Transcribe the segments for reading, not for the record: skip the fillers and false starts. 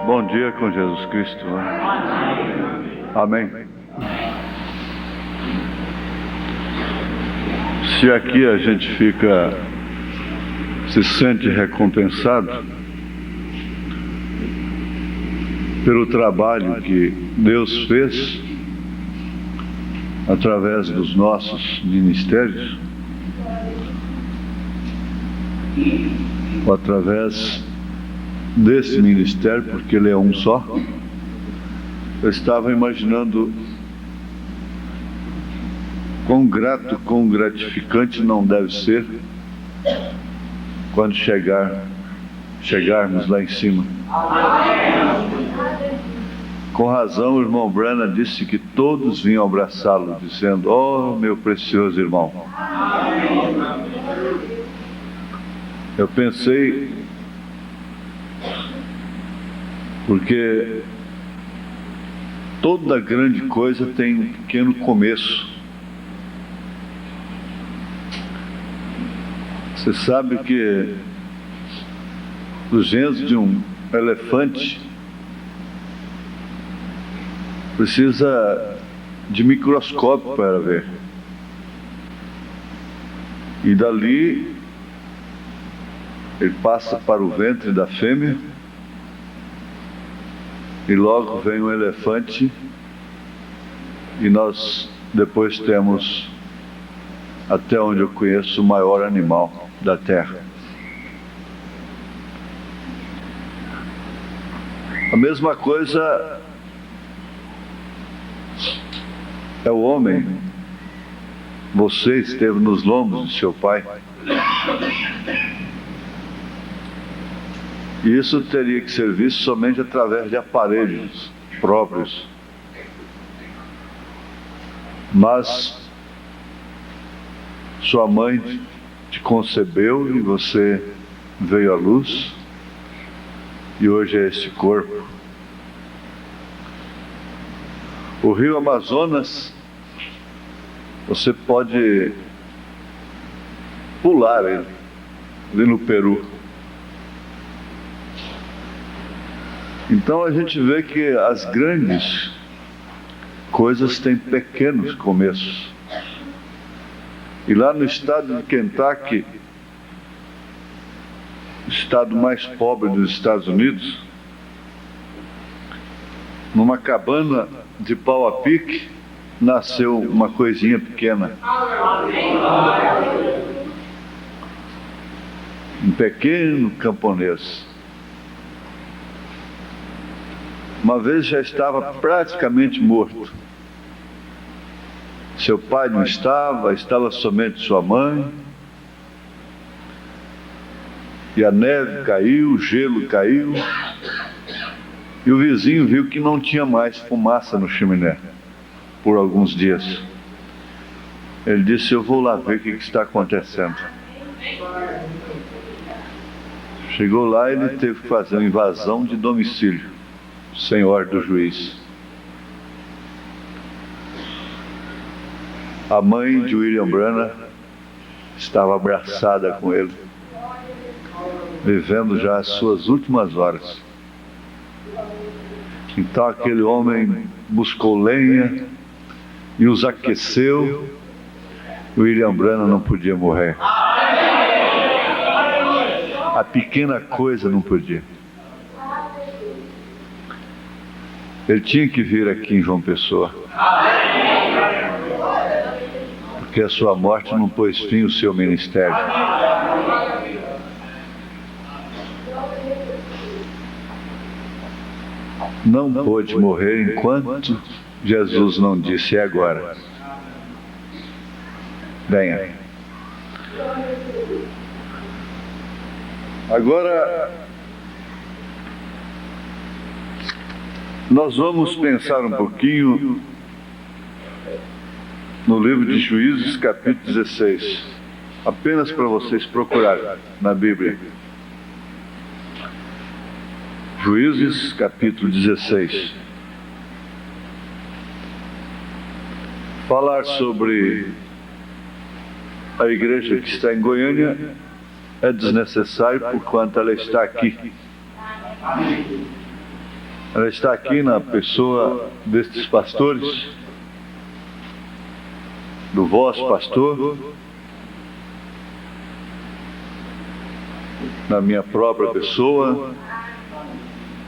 Bom dia com Jesus Cristo. Amém. Se aqui a gente se sente recompensado pelo trabalho que Deus fez através dos nossos ministérios, ou através desse ministério, porque ele é um só, eu estava imaginando quão grato, quão gratificante não deve ser quando chegarmos lá em cima. Com razão, o irmão Branham disse que todos vinham abraçá-lo, dizendo: "Oh, meu precioso irmão." Eu pensei, porque toda grande coisa tem um pequeno começo. Você sabe que os genes de um elefante precisa de microscópio para ver. E dali ele passa para o ventre da fêmea e logo vem um elefante, e nós depois temos, até onde eu conheço, o maior animal da terra. A mesma coisa é o homem. Você esteve nos lombos de seu pai. E isso teria que ser visto somente através de aparelhos próprios. Mas sua mãe te concebeu e você veio à luz, e hoje é esse corpo. O rio Amazonas, você pode pular ele, ali no Peru. Então a gente vê que as grandes coisas têm pequenos começos. E lá no estado de Kentucky, o estado mais pobre dos Estados Unidos, numa cabana de pau a pique, nasceu uma coisinha pequena. Um pequeno camponês. Uma vez já estava praticamente morto. Seu pai não estava somente sua mãe. E a neve caiu, o gelo caiu. E o vizinho viu que não tinha mais fumaça no chaminé por alguns dias. Ele disse: "Eu vou lá ver o que está acontecendo." Chegou lá, ele teve que fazer uma invasão de domicílio, sem ordem do juiz. A mãe de William Branham estava abraçada com ele, vivendo já as suas últimas horas. Então aquele homem buscou lenha e os aqueceu. William Branham não podia morrer. A pequena coisa não podia. Ele tinha que vir aqui em João Pessoa, porque a sua morte não pôs fim ao seu ministério. Não pôde morrer enquanto Jesus não disse: "É agora. Venha." Agora, nós vamos pensar um pouquinho no livro de Juízes, capítulo 16. Apenas para vocês procurarem na Bíblia. Juízes, capítulo 16. Falar sobre a igreja que está em Goiânia é desnecessário, porquanto ela está aqui. Ela está aqui na pessoa destes pastores, do vosso pastor, na minha própria pessoa,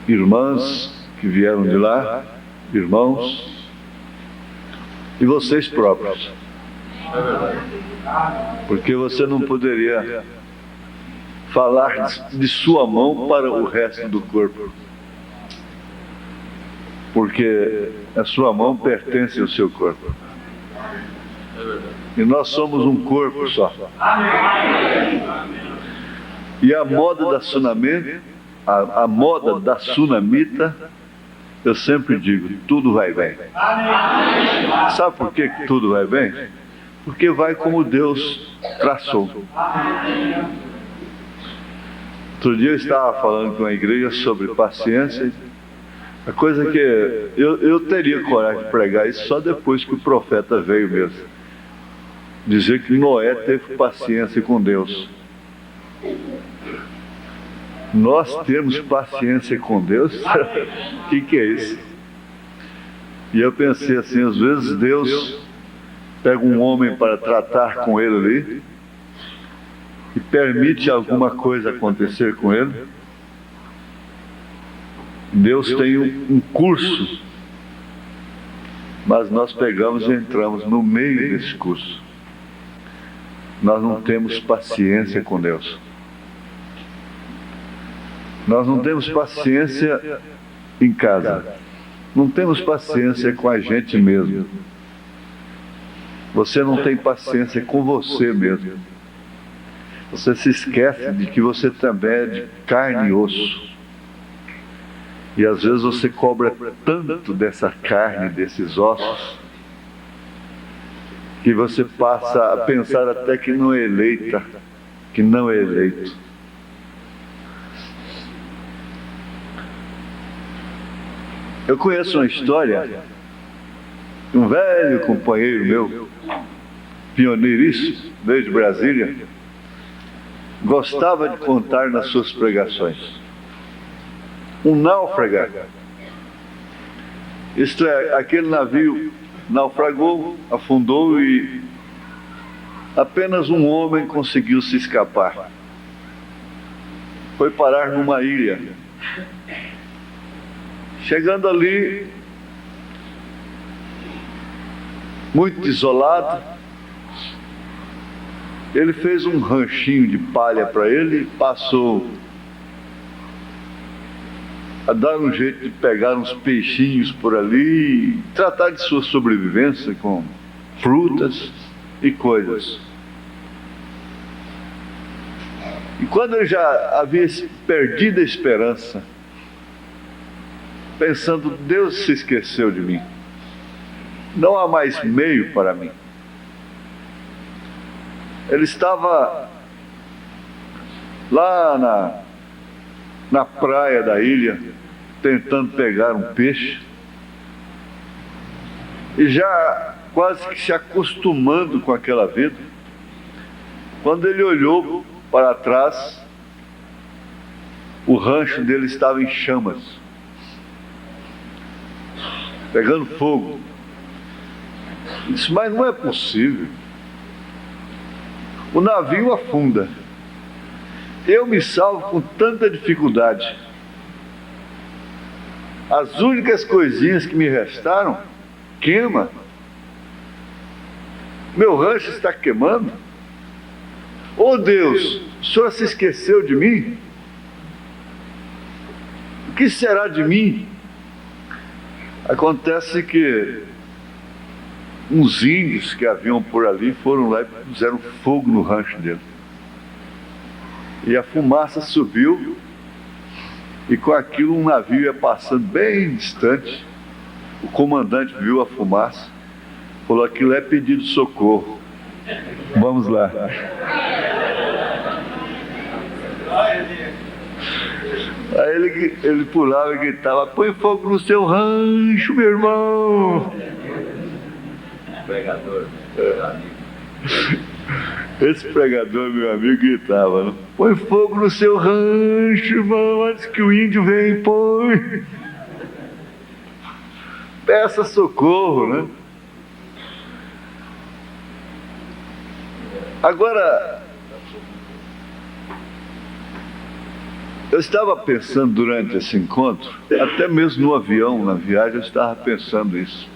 irmãs que vieram de lá, irmãos, e vocês próprios. Porque você não poderia falar de sua mão para o resto do corpo. Porque a sua mão pertence ao seu corpo. E nós somos um corpo só. E a moda da sunamita, a moda da sunamita, eu sempre digo, tudo vai bem. Sabe por que tudo vai bem? Porque vai como Deus traçou. Outro dia eu estava falando com a igreja sobre paciência. A coisa que eu teria coragem de pregar isso só depois que o profeta veio mesmo. Dizer que Noé teve paciência com Deus. Nós temos paciência com Deus? O que é isso? E eu pensei assim, às vezes Deus pega um homem para tratar com ele ali e permite alguma coisa acontecer com ele. Deus tem um curso, mas nós pegamos e entramos no meio desse curso. Nós não temos paciência com Deus. Nós não temos paciência em casa. Não temos paciência com a gente mesmo. Você não tem paciência com você mesmo. Você se esquece de que você também é de carne e osso. E às vezes você cobra tanto dessa carne, desses ossos, que você passa a pensar até que não é eleita, que não é eleito. Eu conheço uma história de um velho companheiro meu, pioneiríssimo, veio de Brasília, gostava de contar nas suas pregações. Um náufrago, isto é, aquele navio naufragou, afundou e apenas um homem conseguiu se escapar. Foi parar numa ilha. Chegando ali, muito isolado, ele fez um ranchinho de palha para ele e passou a dar um jeito de pegar uns peixinhos por ali e tratar de sua sobrevivência com frutas e coisas. E quando ele já havia perdido a esperança, pensando, Deus se esqueceu de mim, não há mais meio para mim. Ele estava lá na praia da ilha, tentando pegar um peixe, e já quase que se acostumando com aquela vida, quando ele olhou para trás, o rancho dele estava em chamas, pegando fogo. Ele disse, mas não é possível, o navio afunda, eu me salvo com tanta dificuldade, as únicas coisinhas que me restaram queima, meu rancho está queimando. Oh Deus, o Senhor se esqueceu de mim? O que será de mim? Acontece que uns índios que haviam por ali foram lá e puseram fogo no rancho dele. E a fumaça subiu, e com aquilo um navio ia passando bem distante. O comandante viu a fumaça, falou, aquilo é pedido de socorro. Vamos lá. Aí ele pulava e gritava, põe fogo no seu rancho, meu irmão. Pregador, Esse pregador, meu amigo, gritava, põe fogo no seu rancho, irmão, antes que o índio venha e põe. Peça socorro, né? Agora, eu estava pensando durante esse encontro, até mesmo no avião, na viagem, eu estava pensando isso.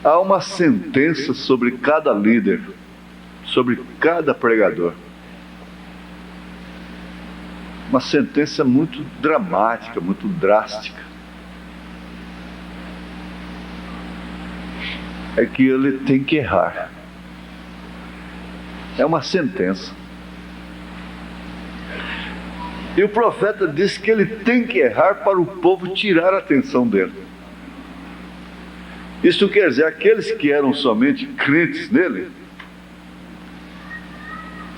Há uma sentença sobre cada líder, sobre cada pregador. Uma sentença muito dramática, muito drástica. É que ele tem que errar. É uma sentença. E o profeta disse que ele tem que errar para o povo tirar a atenção dele. Isso quer dizer, aqueles que eram somente crentes nele,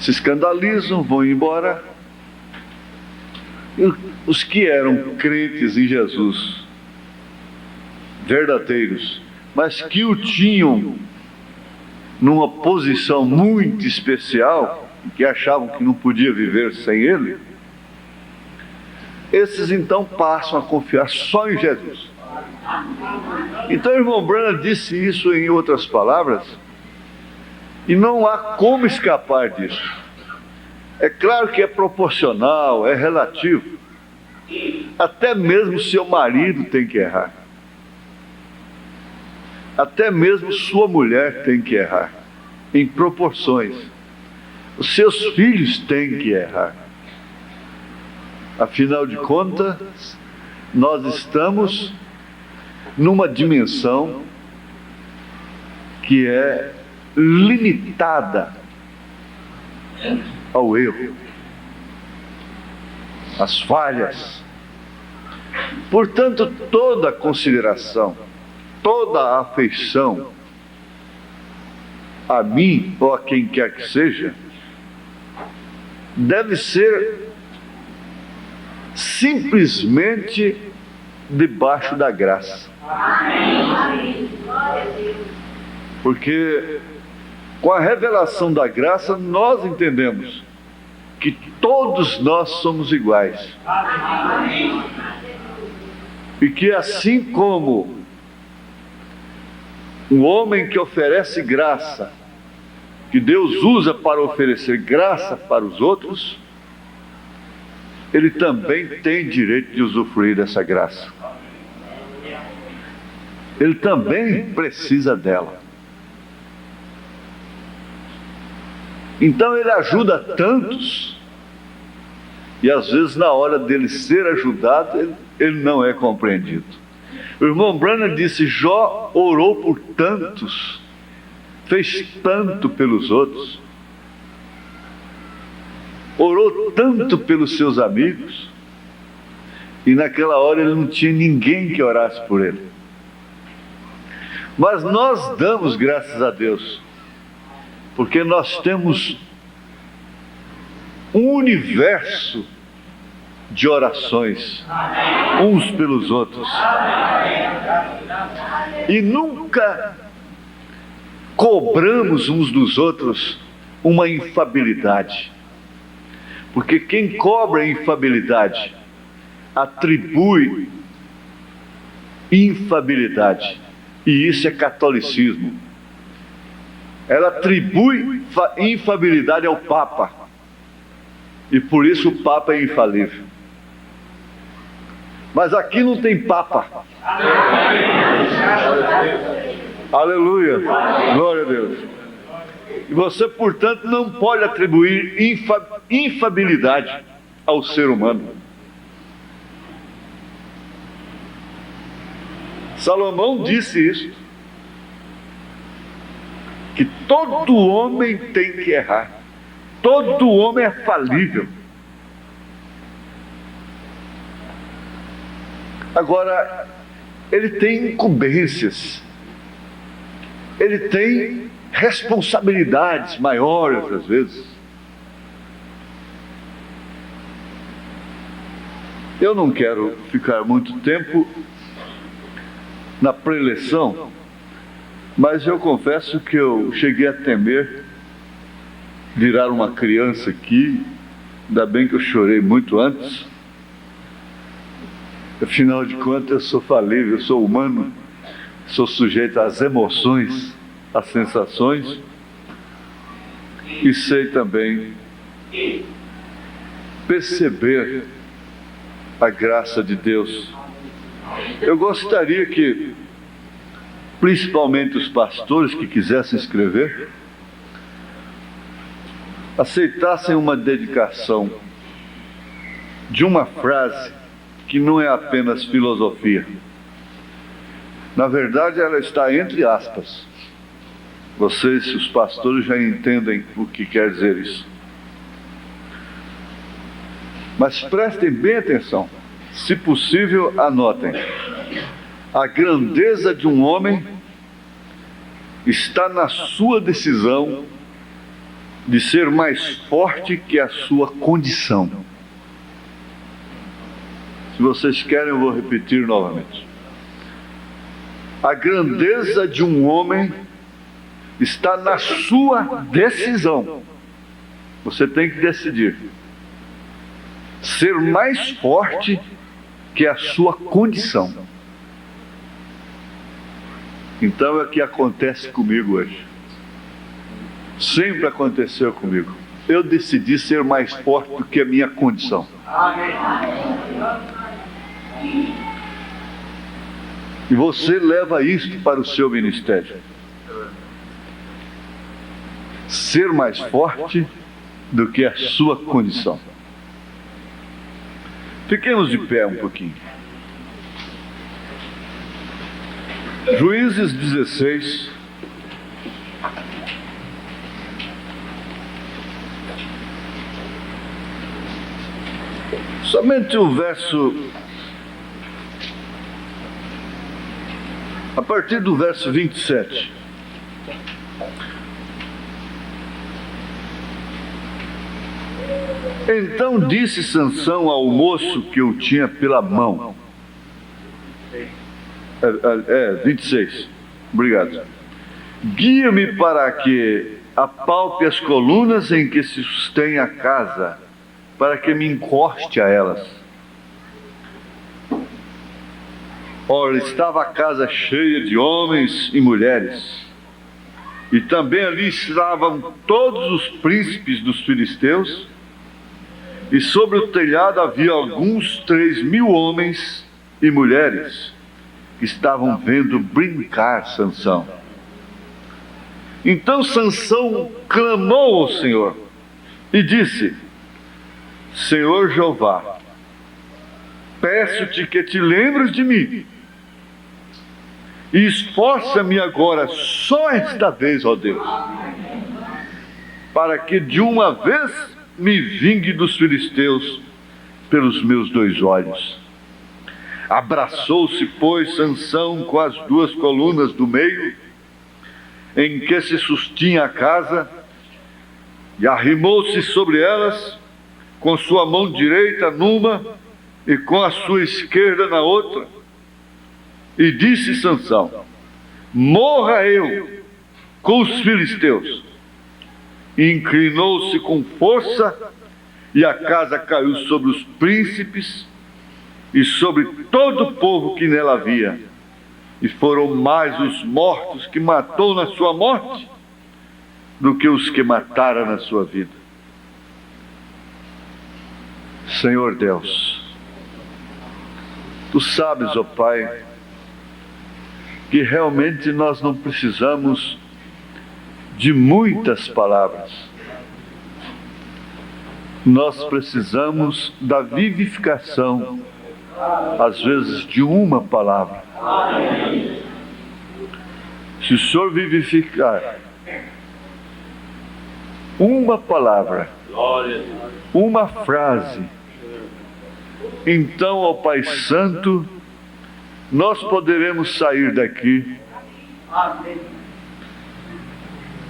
se escandalizam, vão embora. E os que eram crentes em Jesus, verdadeiros, mas que o tinham numa posição muito especial, que achavam que não podia viver sem ele, esses então passam a confiar só em Jesus. Então o irmão Branham disse isso em outras palavras, e não há como escapar disso. É claro que é proporcional, é relativo. Até mesmo seu marido tem que errar. Até mesmo sua mulher tem que errar, em proporções. Os seus filhos têm que errar. Afinal de contas, nós estamos numa dimensão que é limitada ao erro, às falhas. Portanto, toda consideração, toda afeição a mim ou a quem quer que seja, deve ser simplesmente debaixo da graça. Porque com a revelação da graça nós entendemos que todos nós somos iguais. E que assim como um homem que oferece graça, que Deus usa para oferecer graça para os outros, ele também tem direito de usufruir dessa graça. Ele também precisa dela. Então ele ajuda tantos, e às vezes na hora dele ser ajudado, ele não é compreendido. O irmão Branham disse: Jó orou por tantos, fez tanto pelos outros, orou tanto pelos seus amigos, e naquela hora ele não tinha ninguém que orasse por ele. Mas nós damos graças a Deus, porque nós temos um universo de orações uns pelos outros, e nunca cobramos uns dos outros uma infabilidade, porque quem cobra infabilidade atribui infabilidade, e isso é catolicismo. Ela atribui infabilidade ao Papa, e por isso o Papa é infalível. Mas aqui não tem Papa. Aleluia, glória a Deus. E você, portanto, não pode atribuir infabilidade ao ser humano. Salomão disse isso, que todo homem tem que errar, todo homem é falível. Agora, ele tem incumbências, ele tem responsabilidades maiores às vezes. Eu não quero ficar muito tempo na preleção, mas eu confesso que eu cheguei a temer virar uma criança aqui. Ainda bem que eu chorei muito antes. Afinal de contas, eu sou falível, eu sou humano. sou sujeito às emoções, às sensações, e sei também perceber a graça de Deus. Eu gostaria que, principalmente os pastores que quisessem escrever, aceitassem uma dedicação de uma frase que não é apenas filosofia. Na verdade, ela está entre aspas. Vocês, os pastores, já entendem o que quer dizer isso. Mas prestem bem atenção. Se possível, anotem. A grandeza de um homem está na sua decisão de ser mais forte que a sua condição. Se vocês querem, eu vou repetir novamente. A grandeza de um homem está na sua decisão. Você tem que decidir ser mais forte que a sua condição. Então é o que acontece comigo hoje. Sempre aconteceu comigo. Eu decidi ser mais forte do que a minha condição. E você leva isto para o seu ministério. Ser mais forte do que a sua condição. Fiquemos de pé um pouquinho. Juízes 16. Somente o verso, a partir do verso 27. Então disse Sansão ao moço que o tinha pela mão. 26. Obrigado. Guia-me para que apalpe as colunas em que se sustém a casa, para que me encoste a elas. Ora, estava a casa cheia de homens e mulheres, e também ali estavam todos os príncipes dos filisteus, e sobre o telhado havia alguns 3.000 homens e mulheres que estavam vendo brincar Sansão. Então Sansão clamou ao Senhor e disse: Senhor Jeová, peço-te que te lembres de mim e esforça-me agora, só esta vez, ó Deus, para que de uma vez me vingue dos filisteus pelos meus 2 olhos. Abraçou-se, pois, Sansão com as 2 colunas do meio, em que se sustinha a casa, e arrimou-se sobre elas, com sua mão direita numa e com a sua esquerda na outra, e disse Sansão: morra eu com os filisteus. E inclinou-se com força, e a casa caiu sobre os príncipes e sobre todo o povo que nela havia, e foram mais os mortos que matou na sua morte do que os que matara na sua vida. Senhor Deus, Tu sabes, ó Pai, que realmente nós não precisamos de muitas palavras. Nós precisamos da vivificação, às vezes, de uma palavra. Se o Senhor vivificar uma palavra, uma frase, então, ó Pai Santo, nós poderemos sair daqui,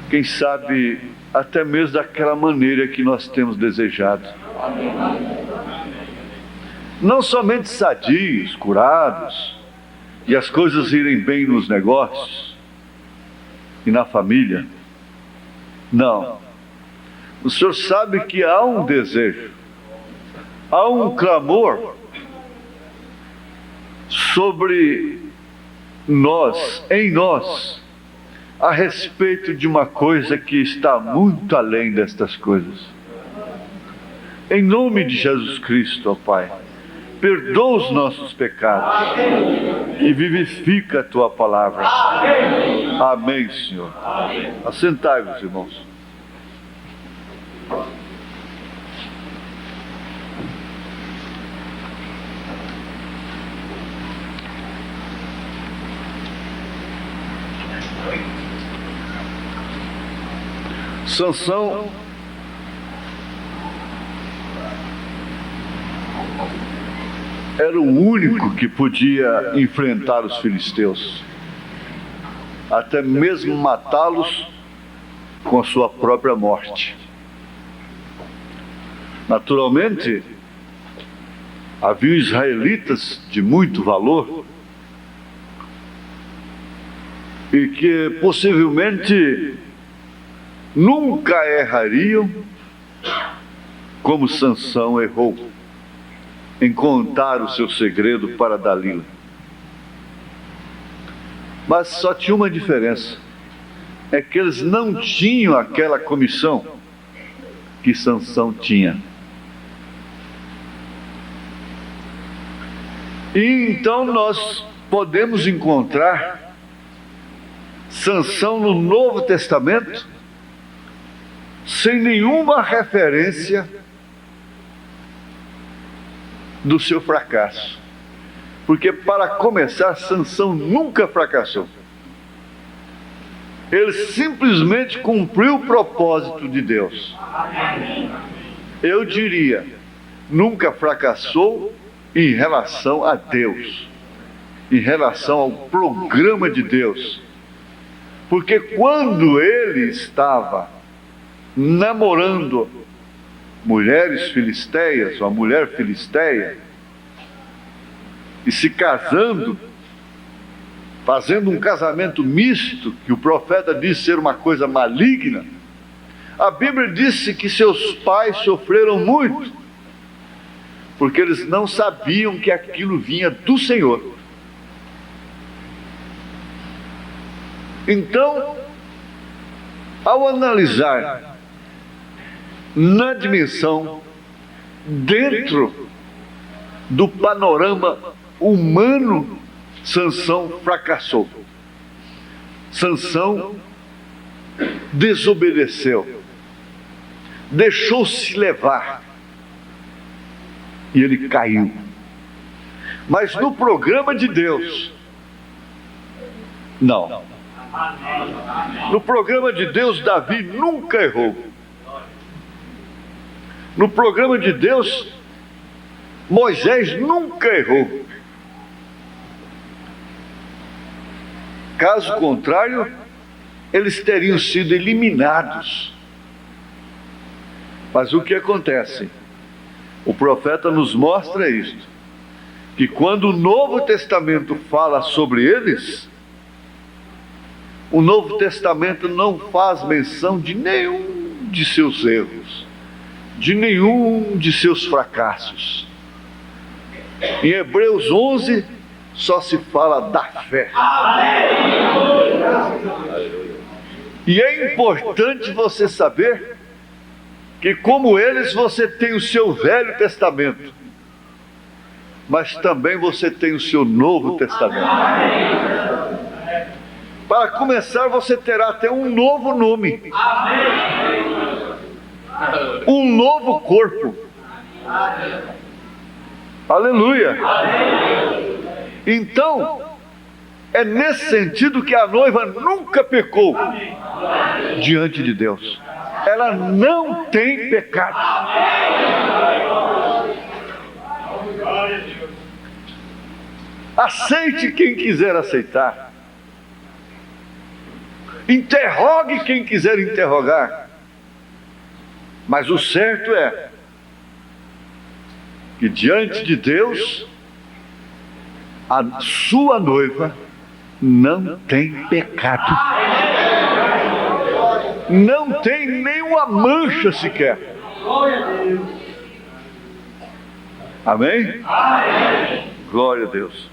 quem sabe até mesmo daquela maneira que nós temos desejado. Não somente sadios, curados, e as coisas irem bem nos negócios e na família. Não. O Senhor sabe que há um desejo, há um clamor sobre em nós, a respeito de uma coisa que está muito além destas coisas. Em nome de Jesus Cristo, ó Pai, perdoa os nossos pecados e vivifica a Tua palavra. Amém, Senhor. Assentai-vos, irmãos. Sansão era o único que podia enfrentar os filisteus, até mesmo matá-los com a sua própria morte. Naturalmente, havia israelitas de muito valor e que possivelmente nunca errariam como Sansão errou em contar o seu segredo para Dalila. Mas só tinha uma diferença, é que eles não tinham aquela comissão que Sansão tinha. E então nós podemos encontrar Sansão no Novo Testamento sem nenhuma referência do seu fracasso. Porque, para começar, Sansão nunca fracassou. Ele simplesmente cumpriu o propósito de Deus. Eu diria, nunca fracassou em relação a Deus, em relação ao programa de Deus. Porque quando ele estava namorando mulheres filisteias, uma mulher filisteia, e se casando, fazendo um casamento misto, que o profeta disse ser uma coisa maligna, a Bíblia disse que seus pais sofreram muito, porque eles não sabiam que aquilo vinha do Senhor. Então, ao analisar na dimensão, dentro do panorama humano, Sansão fracassou. Sansão desobedeceu, deixou-se levar e ele caiu. Mas no programa de Deus, não. No programa de Deus, Davi nunca errou. No programa de Deus, Moisés nunca errou. Caso contrário, eles teriam sido eliminados. Mas o que acontece? O profeta nos mostra isto, que quando o Novo Testamento fala sobre eles, o Novo Testamento não faz menção de nenhum de seus erros, de nenhum de seus fracassos. Em Hebreus 11, só se fala da fé. E é importante você saber que, como eles, você tem o seu Velho Testamento, mas também você tem o seu Novo Testamento. Para começar, você terá até um novo nome, um novo corpo. Aleluia! Então, é nesse sentido que a noiva nunca pecou diante de Deus. Ela não tem pecado. Aceite quem quiser aceitar. Interrogue quem quiser interrogar. Mas o certo é que diante de Deus, a sua noiva não tem pecado. Não tem nenhuma mancha sequer. Amém? Glória a Deus.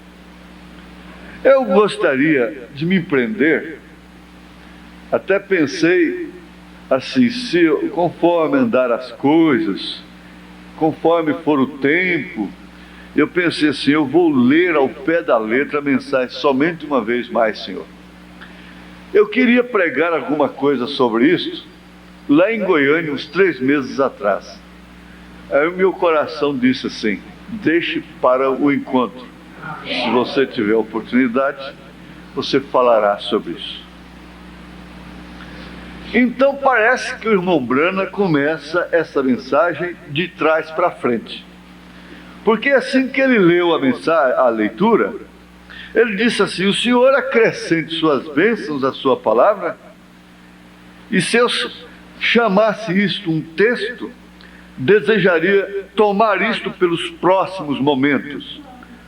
Eu gostaria de me prender, até pensei assim, conforme andar as coisas, conforme for o tempo, eu pensei assim, eu vou ler ao pé da letra a mensagem somente uma vez mais, Senhor. Eu queria pregar alguma coisa sobre isso, lá em Goiânia, uns 3 meses atrás. Aí o meu coração disse assim, deixe para o encontro. Se você tiver oportunidade, você falará sobre isso. Então parece que o irmão Brana começa essa mensagem de trás para frente. Porque assim que ele leu a leitura, ele disse assim, o Senhor acrescente suas bênçãos à sua palavra, e se eu chamasse isto um texto, desejaria tomar isto pelos próximos momentos.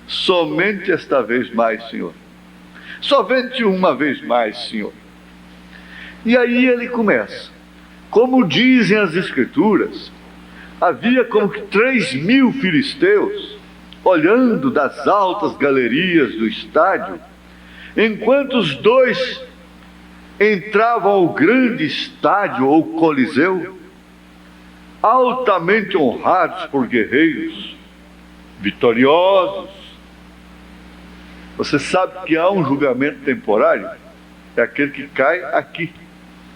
Somente esta vez mais, Senhor. Somente uma vez mais, Senhor. E aí ele começa. Como dizem as Escrituras, havia como que 3.000 filisteus olhando das altas galerias do estádio, enquanto os 2 entravam ao grande estádio ou coliseu, altamente honrados por guerreiros, vitoriosos. Você sabe que há um julgamento temporário? É aquele que cai aqui,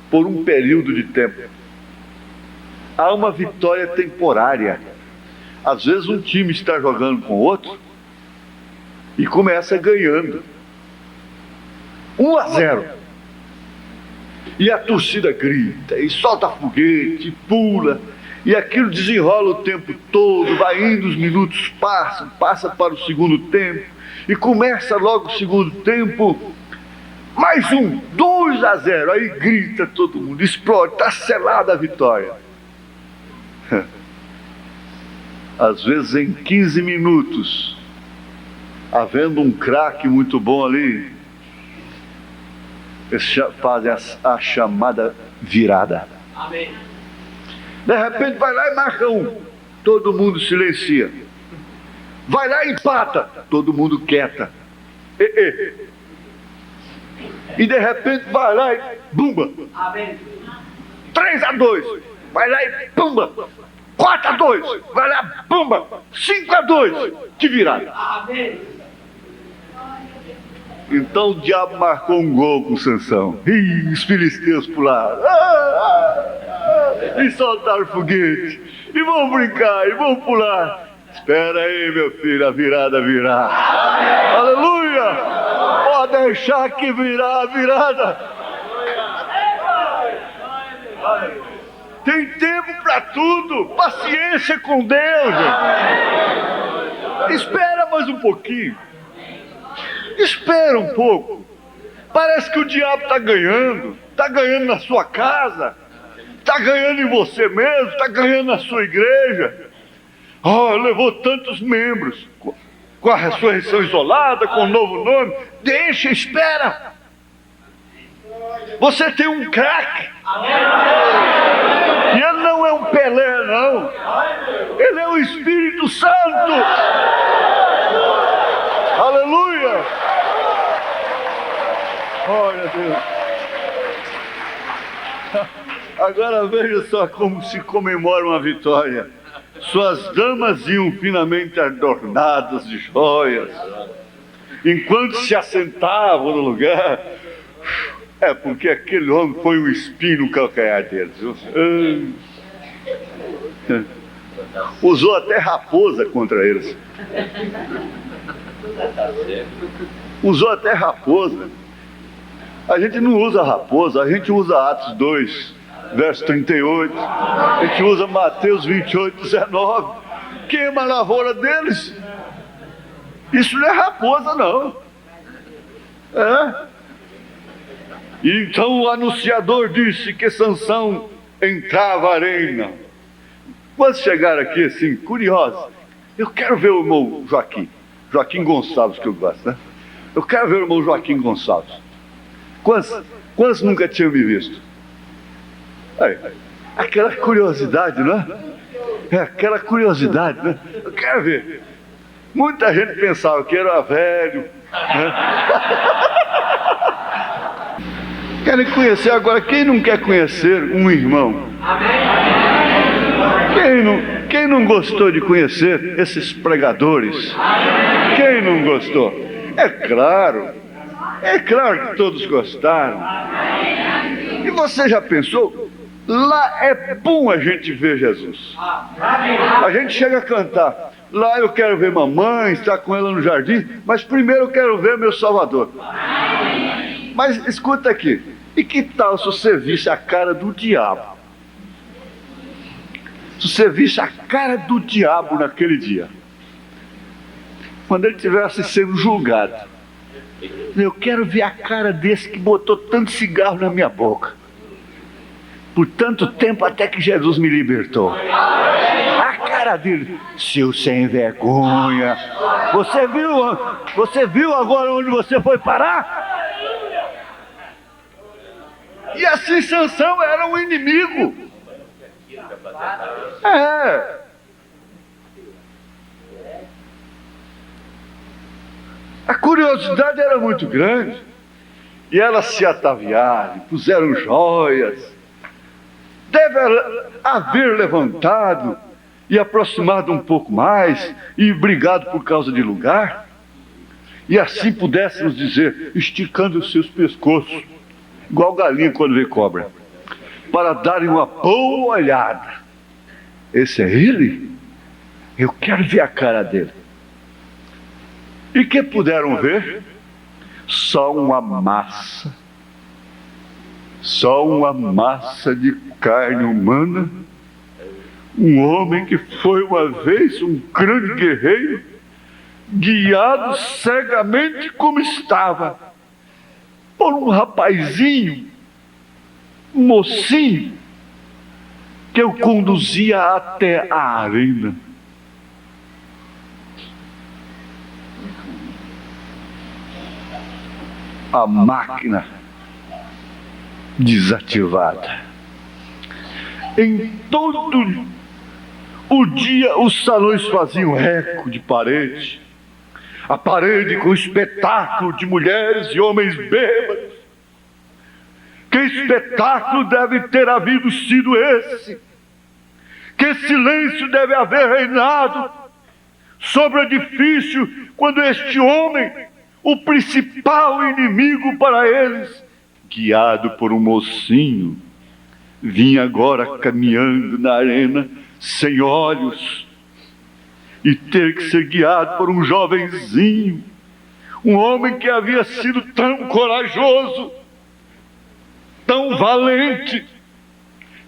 por um período de tempo. Há uma vitória temporária. Às vezes um time está jogando com outro e começa ganhando 1-0. E a torcida grita, e solta foguete, e pula, e aquilo desenrola o tempo todo, vai indo, os minutos passam, passa para o segundo tempo, e começa logo o segundo tempo, mais 2-0, aí grita todo mundo, explode, está selada a vitória. Às vezes em 15 minutos, havendo um craque muito bom ali, eles fazem a chamada virada. Amém. De repente vai lá e marca todo mundo silencia. Vai lá e empata, todo mundo quieta. E de repente vai lá e bumba. Amém. 3-2, vai lá e pumba. 4-2, vai lá, pumba. 5-2, que virada. Amém. Então o diabo marcou um gol com Sansão. Ih, os filisteus pularam. E soltaram foguete. E vão brincar, e vão pular. Espera aí, meu filho, a virada virá. Aleluia! Pode deixar que virá a virada. Tem tempo para tudo. Paciência com Deus. Espera mais um pouquinho. Espera um pouco. Parece que o diabo está ganhando na sua casa, está ganhando em você mesmo, está ganhando na sua igreja. Levou tantos membros, com a ressurreição isolada, com o novo nome. Deixa, espera. Você tem um craque. E ele não é um Pelé, não. Ele é o Espírito Santo. Aleluia. Olha Deus. Agora veja só como se comemora uma vitória. Suas damas iam finamente adornadas de joias, enquanto se assentavam no lugar. É porque aquele homem foi um espinho no calcanhar deles. Usou até raposa contra eles. Usou até raposa. A gente não usa raposa, a gente usa Atos 2, verso 38. A gente usa Mateus 28, 19. Queima a lavoura deles. Isso não é raposa, não. E então o anunciador disse que Sansão entrava à arena. Quando chegaram aqui assim, curiosos, eu quero ver o irmão Joaquim Gonçalves, que eu gosto, né? Eu quero ver o irmão Joaquim Gonçalves. Quantos nunca tinham me visto? Aquela curiosidade, não é? Aquela curiosidade, né? Eu quero ver. Muita gente pensava que era velho, né? Querem conhecer agora. Quem não quer conhecer um irmão? Quem não gostou de conhecer esses pregadores? Quem não gostou? É claro que todos gostaram. E você já pensou? Lá é bom a gente ver Jesus. A gente chega a cantar: lá eu quero ver mamãe, estar com ela no jardim, mas primeiro eu quero ver meu Salvador. Mas escuta aqui, e que tal se você visse a cara do diabo? Se você visse a cara do diabo naquele dia, quando ele estivesse sendo julgado, eu quero ver a cara desse que botou tanto cigarro na minha boca por tanto tempo até que Jesus me libertou. A cara dele, seu sem vergonha. Você viu agora onde você foi parar? E assim Sansão era um inimigo. A curiosidade era muito grande. E elas se ataviaram, puseram joias. Deve haver levantado e aproximado um pouco mais e brigado por causa de lugar. E assim pudéssemos dizer, esticando os seus pescoços, igual galinha quando vê cobra, para darem uma boa olhada. Esse é ele? Eu quero ver a cara dele. E que puderam ver? Só uma massa de carne humana, um homem que foi uma vez um grande guerreiro, guiado cegamente como estava, por um rapazinho, um mocinho, que o conduzia até a arena. A máquina desativada. Em todo o dia os salões faziam eco de parede, a parede com espetáculo de mulheres e homens bêbados. Que espetáculo deve ter havido sido esse? Que silêncio deve haver reinado sobre o edifício quando este homem, o principal inimigo para eles, guiado por um mocinho, vinha agora caminhando na arena sem olhos, e ter que ser guiado por um jovenzinho, um homem que havia sido tão corajoso, tão valente,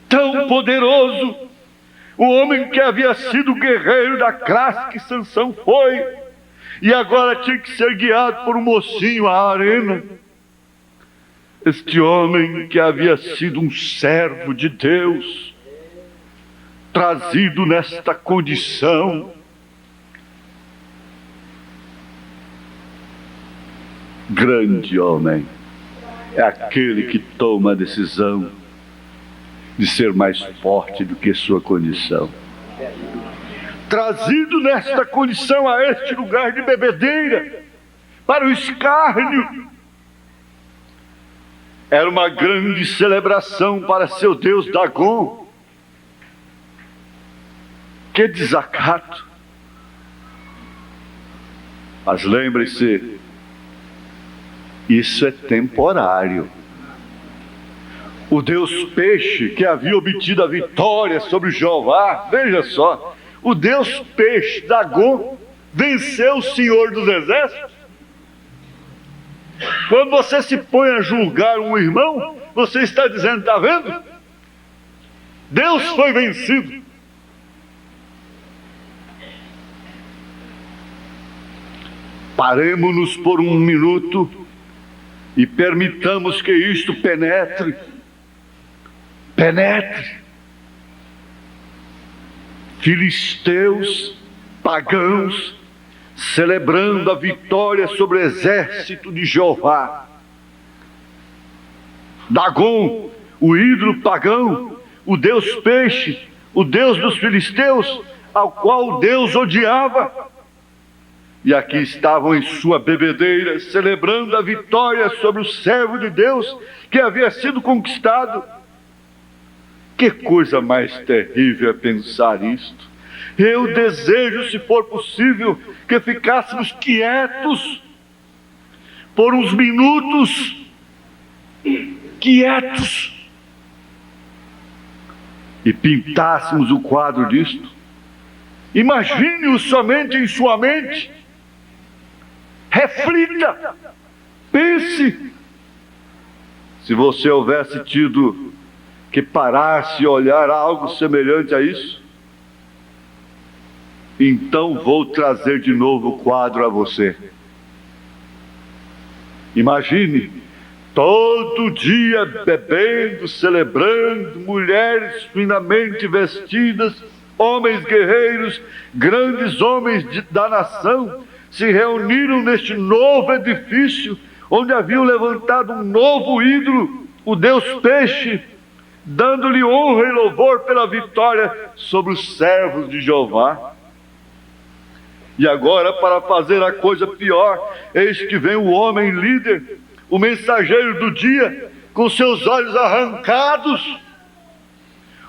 tão poderoso, o homem que havia sido o guerreiro da classe que Sansão foi, e agora tinha que ser guiado por um mocinho à arena. Este homem que havia sido um servo de Deus, trazido nesta condição, grande homem, é aquele que toma a decisão de ser mais forte do que sua condição. Trazido nesta condição a este lugar de bebedeira, para o escárnio. Era uma grande celebração para seu deus Dagon. Que desacato! Mas lembre-se, isso é temporário. O deus peixe que havia obtido a vitória sobre Jeová, veja só, o deus peixe, Dagon, venceu o Senhor dos Exércitos. Quando você se põe a julgar um irmão, você está dizendo, está vendo? Deus foi vencido. Paremo-nos por um minuto e permitamos que isto penetre. Filisteus, pagãos, celebrando a vitória sobre o exército de Jeová. Dagon, o ídolo pagão, o deus peixe, o deus dos filisteus, ao qual Deus odiava. E aqui estavam em sua bebedeira, celebrando a vitória sobre o servo de Deus que havia sido conquistado. Que coisa mais terrível é pensar isto. Eu desejo, se for possível, que ficássemos quietos por uns minutos, quietos, e pintássemos o quadro disto. Imagine-o somente em sua mente. Reflita, pense. Se você houvesse tido que parar-se e olhar algo semelhante a isso, então vou trazer de novo o quadro a você. Imagine, todo dia bebendo, celebrando, mulheres finamente vestidas, homens guerreiros, grandes homens da nação, se reuniram neste novo edifício, onde haviam levantado um novo ídolo, o Deus Peixe, dando-lhe honra e louvor pela vitória sobre os servos de Jeová. E agora, para fazer a coisa pior, eis que vem o homem líder, o mensageiro do dia, com seus olhos arrancados.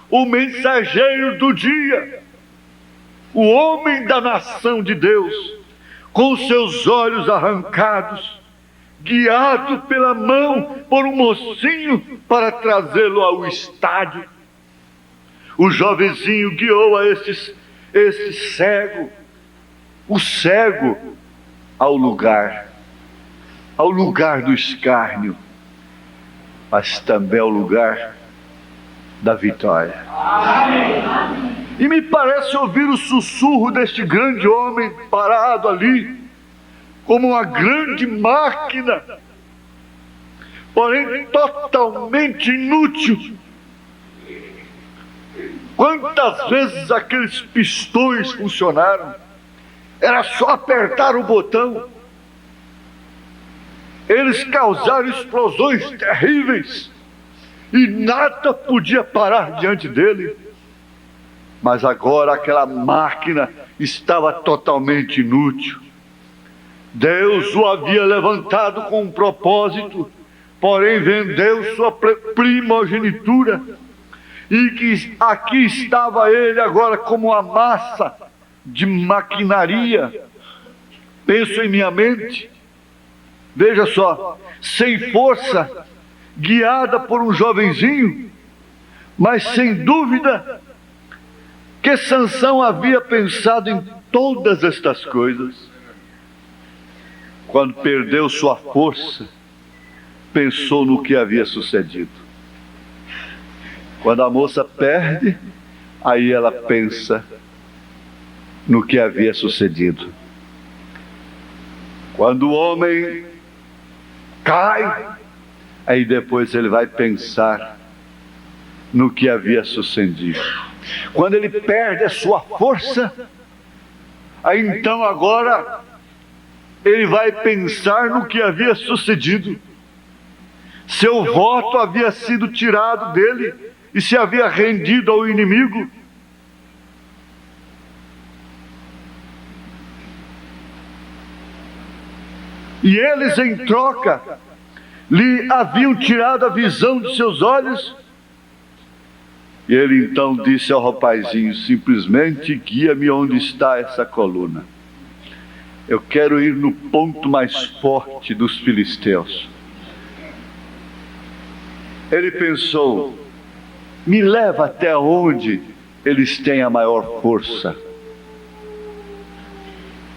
O mensageiro do dia, o homem da nação de Deus, com seus olhos arrancados, guiado pela mão por um mocinho para trazê-lo ao estádio. O jovenzinho guiou a este cego, o cego, ao lugar do escárnio, mas também ao lugar da vitória. Amém. E me parece ouvir o sussurro deste grande homem parado ali, como uma grande máquina, porém totalmente inútil. Quantas vezes aqueles pistões funcionaram? Era só apertar o botão. Eles causaram explosões terríveis e nada podia parar diante dele. Mas agora aquela máquina estava totalmente inútil. Deus o havia levantado com um propósito, porém vendeu sua primogenitura, e que aqui estava ele agora como uma massa de maquinaria. Penso em minha mente, veja só, sem força, guiada por um jovenzinho, mas sem dúvida que Sansão havia pensado em todas estas coisas. Quando perdeu sua força, pensou no que havia sucedido. Quando a moça perde, aí ela pensa no que havia sucedido. Quando o homem cai, aí depois ele vai pensar no que havia sucedido. Quando ele perde a sua força, aí então agora ele vai pensar no que havia sucedido. Seu voto havia sido tirado dele e se havia rendido ao inimigo. E eles, em troca, lhe haviam tirado a visão de seus olhos. E ele então disse ao rapazinho: simplesmente guia-me onde está essa coluna. Eu quero ir no ponto mais forte dos filisteus. Ele pensou: me leva até onde eles têm a maior força.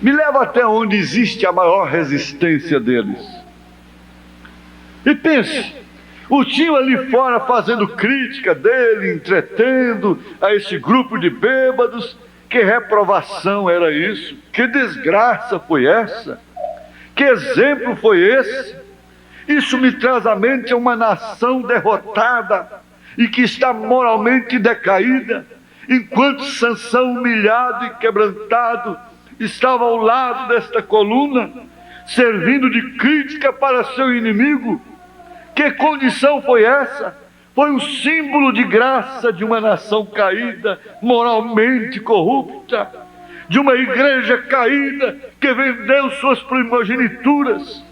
Me leva até onde existe a maior resistência deles. E pense, o tio ali fora fazendo crítica dele, entretendo a esse grupo de bêbados. Que reprovação era isso? Que desgraça foi essa? Que exemplo foi esse? Isso me traz à mente uma nação derrotada e que está moralmente decaída, enquanto Sansão, humilhado e quebrantado, estava ao lado desta coluna, servindo de crítica para seu inimigo. Que condição foi essa? Foi um símbolo de graça de uma nação caída, moralmente corrupta. de uma igreja caída que vendeu suas primogenituras,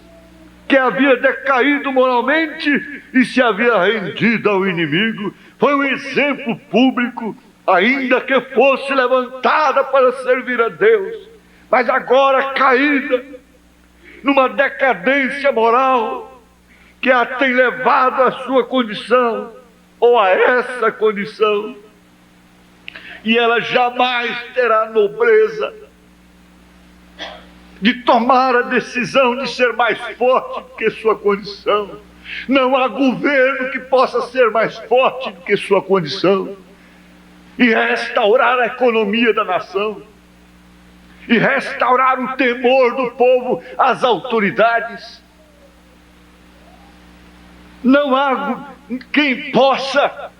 que havia decaído moralmente e se havia rendido ao inimigo. Foi um exemplo público, ainda que fosse levantada para servir a Deus, mas agora caída numa decadência moral que a tem levado à sua condição, ou a essa condição, e ela jamais terá nobreza de tomar a decisão de ser mais forte do que sua condição. Não há governo que possa ser mais forte do que sua condição e restaurar a economia da nação, e restaurar o temor do povo às autoridades. Não há quem possa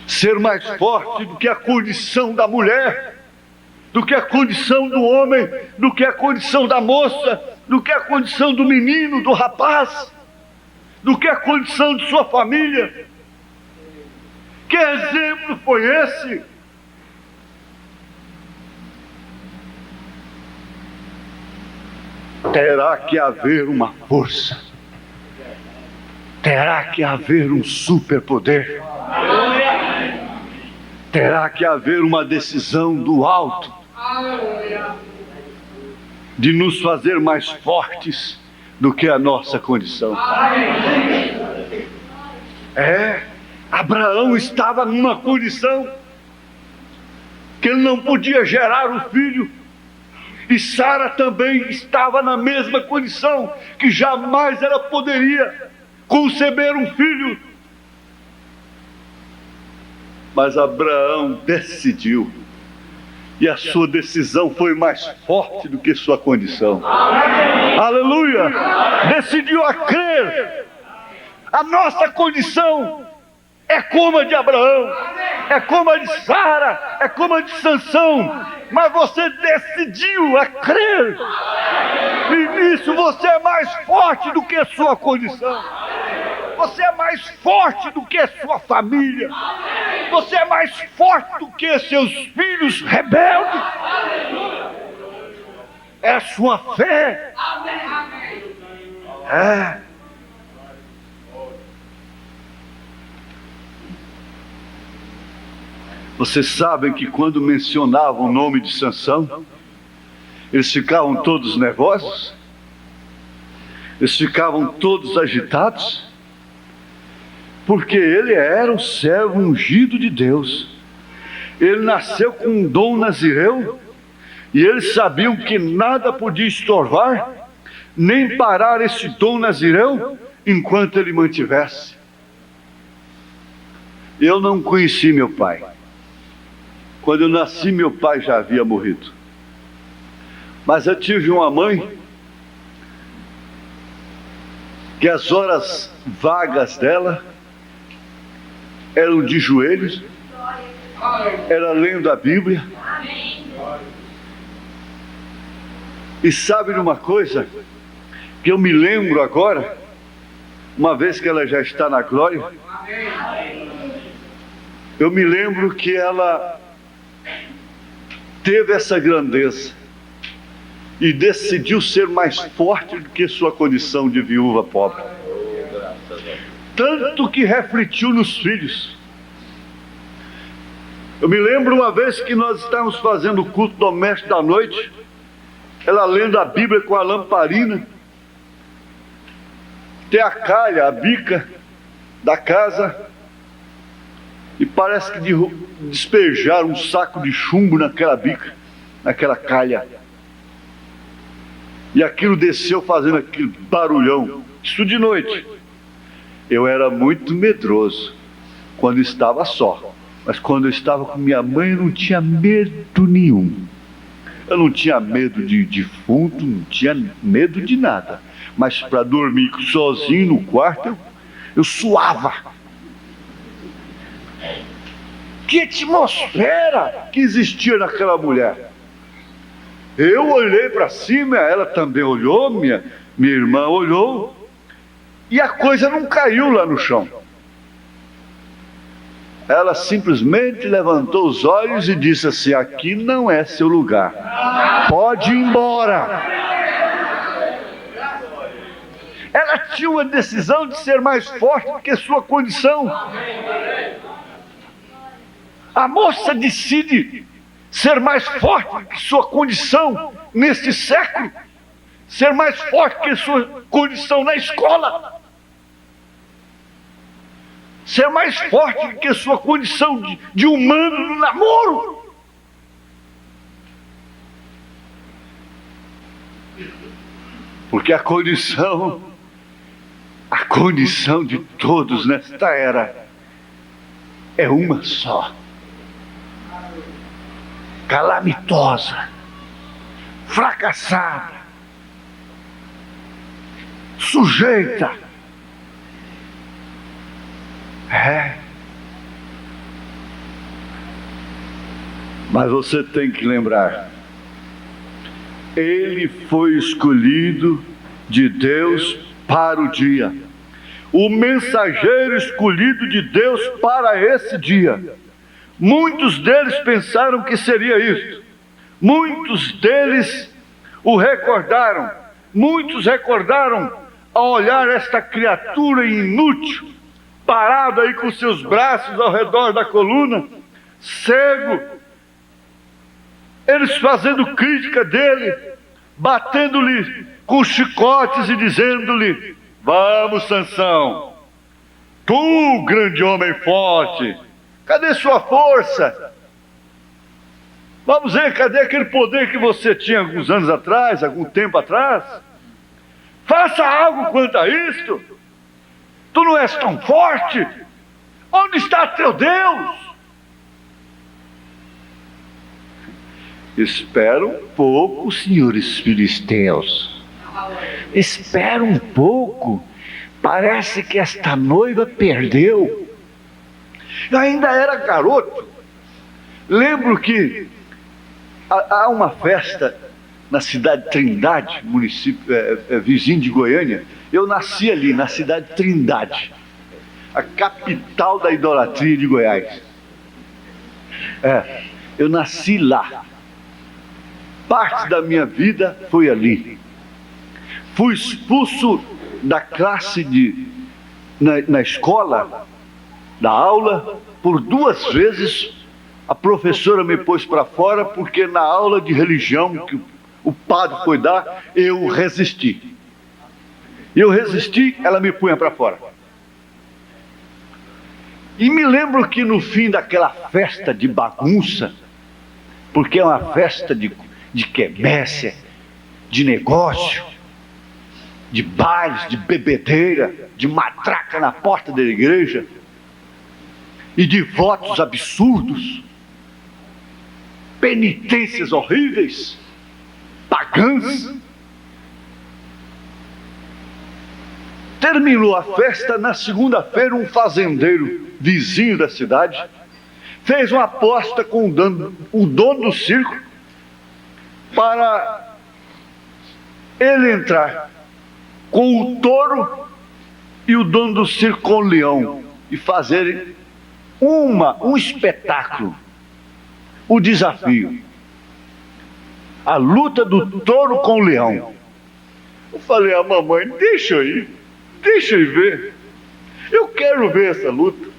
ser mais forte do que a condição da mulher, do que a condição do homem, do que a condição da moça, do que a condição do menino, do rapaz, do que a condição de sua família. Que exemplo foi esse? Terá que haver uma força, terá que haver um superpoder, terá que haver uma decisão do alto de nos fazer mais fortes do que a nossa condição. Abraão estava numa condição que ele não podia gerar o filho, e Sara também estava na mesma condição, que jamais ela poderia conceber um filho. Mas Abraão decidiu, e a sua decisão foi mais forte do que sua condição. Aleluia! Decidiu a crer. A nossa condição é como a de Abraão, é como a de Sara, é como a de Sansão, mas você decidiu a crer, e nisso você é mais forte do que a sua condição, você é mais forte do que a sua família, você é mais forte do que seus filhos rebeldes, é a sua fé. Vocês sabem que quando mencionavam o nome de Sansão, eles ficavam todos nervosos, eles ficavam todos agitados, porque ele era o servo ungido de Deus. Ele nasceu com um dom nazireu, e eles sabiam que nada podia estorvar, nem parar esse dom nazireu, enquanto ele mantivesse. Eu não conheci meu pai. Quando eu nasci, meu pai já havia morrido. Mas eu tive uma mãe que as horas vagas dela eram de joelhos, era lendo a Bíblia. E sabe de uma coisa que eu me lembro agora, uma vez que ela já está na glória, eu me lembro que ela teve essa grandeza e decidiu ser mais forte do que sua condição de viúva pobre, tanto que refletiu nos filhos. Eu me lembro uma vez que nós estávamos fazendo o culto doméstico da noite, ela lendo a Bíblia com a lamparina, tem a calha, a bica da casa, e parece que despejaram um saco de chumbo naquela bica, naquela calha. E aquilo desceu fazendo aquele barulhão. Isso de noite. Eu era muito medroso quando estava só. Mas quando eu estava com minha mãe, eu não tinha medo nenhum. Eu não tinha medo de defunto, não tinha medo de nada. Mas para dormir sozinho no quarto, eu suava. Que atmosfera que existia naquela mulher. Eu olhei para cima, ela também olhou, minha irmã olhou, e a coisa não caiu lá no chão. Ela simplesmente levantou os olhos e disse assim: aqui não é seu lugar, pode ir embora. Ela tinha uma decisão de ser mais forte do que sua condição. A moça decide ser mais forte do que sua condição neste século, ser mais forte que sua condição na escola, ser mais forte do que sua condição de humano no namoro. Porque a condição de todos nesta era é uma só: calamitosa, fracassada, sujeita. Mas você tem que lembrar, ele foi escolhido de Deus para o dia, o mensageiro escolhido de Deus para esse dia. Muitos deles pensaram que seria isto, muitos deles o recordaram, muitos recordaram ao olhar esta criatura inútil, parado aí com seus braços ao redor da coluna, cego, eles fazendo crítica dele, batendo-lhe com chicotes e dizendo-lhe: vamos, Sansão, tu, grande homem forte, cadê sua força? Vamos ver, cadê aquele poder que você tinha alguns anos atrás, algum tempo atrás? Faça algo quanto a isto. Tu não és tão forte? Onde está teu Deus? Espera um pouco, senhores filisteus. Espera um pouco. Parece que esta noiva perdeu. Eu ainda era garoto. Lembro que há uma festa na cidade de Trindade, município vizinho de Goiânia. Eu nasci ali, na cidade de Trindade, a capital da idolatria de Goiás. Eu nasci lá. Parte da minha vida foi ali. Fui expulso da classe na escola, da aula, por 2 vezes. A professora me pôs para fora, porque na aula de religião que o padre foi dar, eu resisti. Ela me punha para fora. E me lembro que no fim daquela festa de bagunça, porque é uma festa de quermesse, de negócio, de bailes, de bebedeira, de matraca na porta da igreja, e de votos absurdos, penitências horríveis, pagãs. Terminou a festa. Na segunda-feira, um fazendeiro vizinho da cidade fez uma aposta com o dono do circo para ele entrar com o touro e o dono do circo com o leão e fazerem um espetáculo. O desafio: a luta do touro com o leão. Eu falei à mamãe: deixa eu ir ver, eu quero ver essa luta.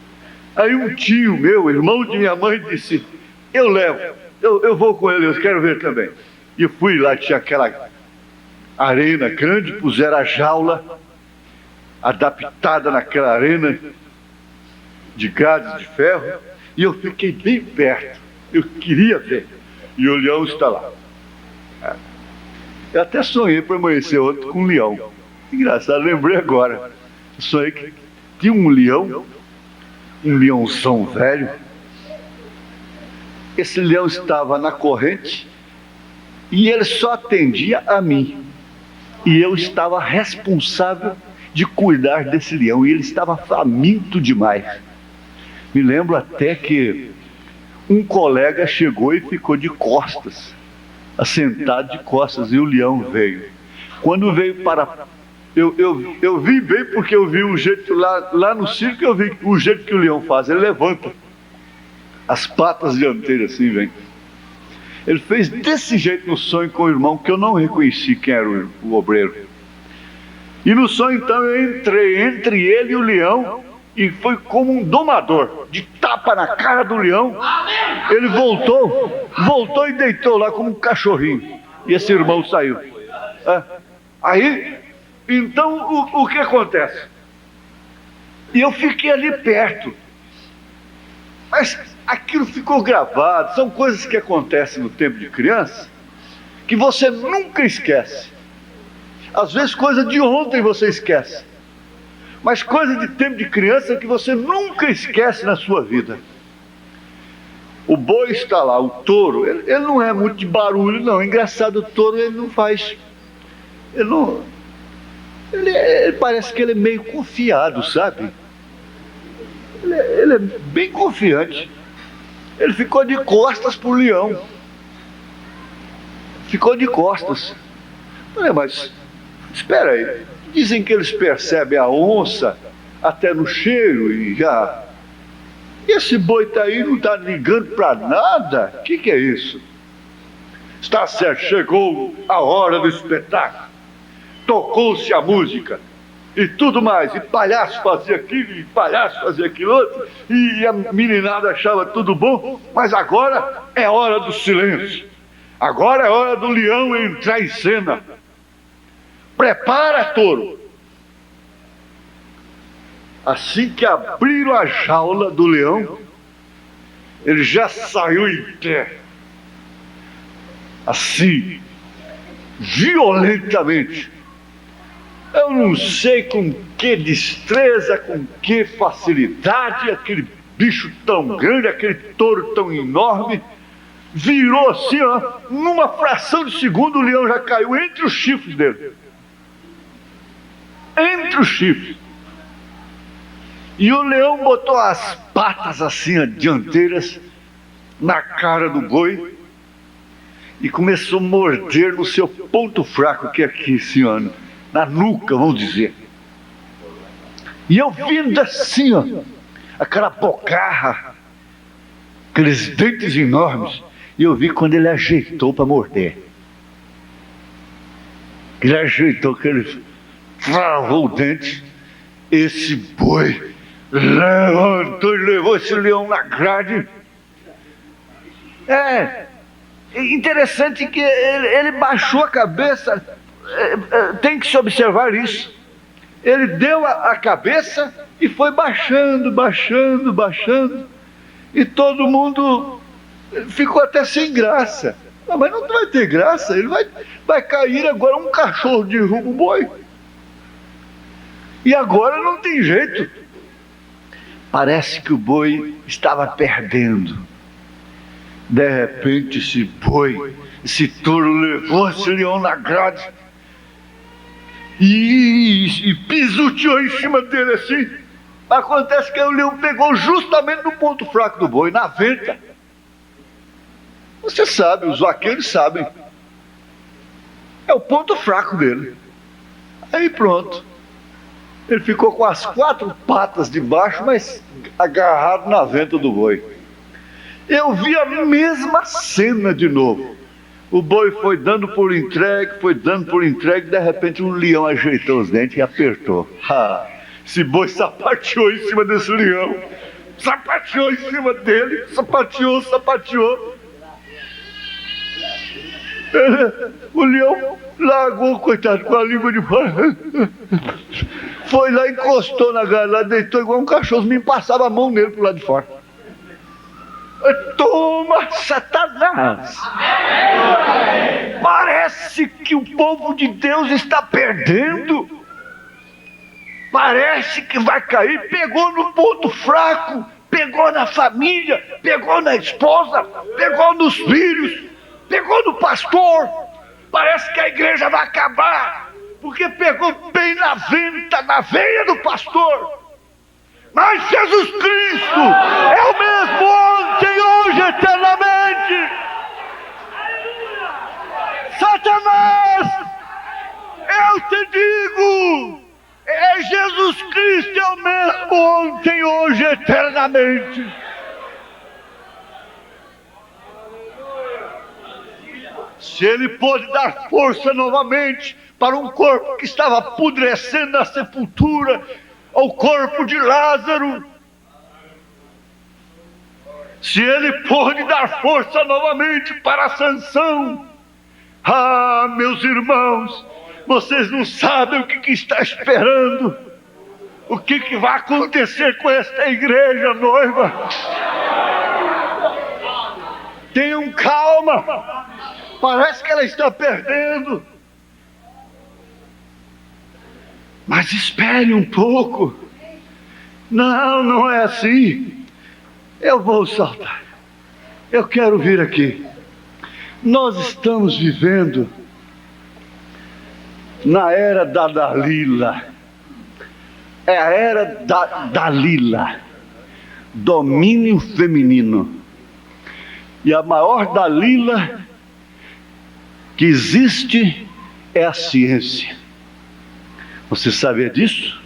Aí um tio meu, irmão de minha mãe, disse: eu levo, eu vou com ele, eu quero ver também. E eu fui lá, tinha aquela arena grande, puseram a jaula adaptada naquela arena de grades de ferro, e eu fiquei bem perto, eu queria ver, e o leão está lá. Eu até sonhei para amanhecer outro com um leão. Engraçado, lembrei agora. Eu sonhei que tinha um leãozão velho. Esse leão estava na corrente e ele só atendia a mim. E eu estava responsável de cuidar desse leão. E ele estava faminto demais. Me lembro até que um colega chegou e ficou de costas, assentado de costas, e o leão veio. Quando veio para... Eu vi bem, porque eu vi o jeito lá no circo, eu vi o jeito que o leão faz. Ele levanta as patas dianteiras assim, vem. Ele fez desse jeito no sonho com o irmão, que eu não reconheci quem era o obreiro. E no sonho, então, eu entrei entre ele e o leão, e foi como um domador, de tapa na cara do leão. Ele voltou e deitou lá como um cachorrinho. E esse irmão saiu. Aí, então, o que acontece? E eu fiquei ali perto. Mas aquilo ficou gravado. São coisas que acontecem no tempo de criança, que você nunca esquece. Às vezes coisa de ontem você esquece, mas coisa de tempo de criança que você nunca esquece na sua vida. O boi está lá, o touro, ele não é muito de barulho não. Engraçado, o touro ele não faz, ele parece que ele é meio confiado, sabe? Ele é bem confiante. Ele ficou de costas para o leão. Ficou de costas. Mas espera aí. Dizem que eles percebem a onça até no cheiro e já. E esse boi está aí, não está ligando para nada? O que é isso? Está certo, chegou a hora do espetáculo. Tocou-se a música e tudo mais, e palhaço fazia aquilo, e palhaço fazia aquilo outro, e a meninada achava tudo bom, mas agora é hora do silêncio. Agora é hora do leão entrar em cena. Prepara, touro. Assim que abriram a jaula do leão, ele já saiu em pé, assim, violentamente. Eu não sei com que destreza, com que facilidade, aquele bicho tão grande, aquele touro tão enorme, virou assim, ó, numa fração de segundo o leão já caiu entre os chifres dele. Entre os chifres. E o leão botou as patas assim, ó, dianteiras, na cara do boi e começou a morder no seu ponto fraco, que é aqui, assim, ó, na nuca, vamos dizer. E eu vindo assim, ó, aquela bocarra, aqueles dentes enormes, e eu vi quando ele ajeitou para morder. Ele ajeitou, que ele travou o dente, esse boi levantou e levou esse leão na grade. É interessante que ele baixou a cabeça. Tem que se observar isso. Ele deu a cabeça e foi baixando, baixando, baixando, e todo mundo ficou até sem graça. Mas não vai ter graça, ele vai cair agora. Um cachorro derruba o boi, e agora não tem jeito. Parece que o boi estava perdendo. De repente esse boi, esse touro levou esse leão na grade e pisoteou em cima dele assim. Acontece que o leão pegou justamente no ponto fraco do boi, na venta. Você sabe, os vaqueiros sabem. É o ponto fraco dele. Aí pronto. Ele ficou com as 4 patas de baixo, mas agarrado na venta do boi. Eu vi a mesma cena de novo. O boi foi dando por entregue, de repente um leão ajeitou os dentes e apertou. Esse boi sapateou em cima desse leão. Sapateou em cima dele, sapateou. O leão largou, coitado, com a língua de fora. Foi lá, encostou na galera, deitou igual um cachorro, me passava a mão nele pro lado de fora. Toma, Satanás! Parece que o povo de Deus está perdendo. Parece que vai cair. Pegou no ponto fraco, pegou na família, pegou na esposa, pegou nos filhos, pegou no pastor. Parece que a igreja vai acabar, porque pegou bem na venta, na veia do pastor. Mas Jesus Cristo é o mesmo ontem, hoje, eternamente. Satanás, eu te digo, Jesus Cristo é o mesmo ontem, hoje, eternamente. Se Ele pôde dar força novamente para um corpo que estava apodrecendo na sepultura, ao corpo de Lázaro, se Ele pôde dar força novamente para Sansão, meus irmãos, vocês não sabem o que está esperando, o que vai acontecer com esta igreja noiva. Tenham calma, parece que ela está perdendo, mas espere um pouco. Não é assim. Eu vou saltar, eu quero vir aqui. Nós estamos vivendo na era da Dalila. É a era da Dalila, domínio feminino. E a maior Dalila que existe é a ciência. Você sabia disso?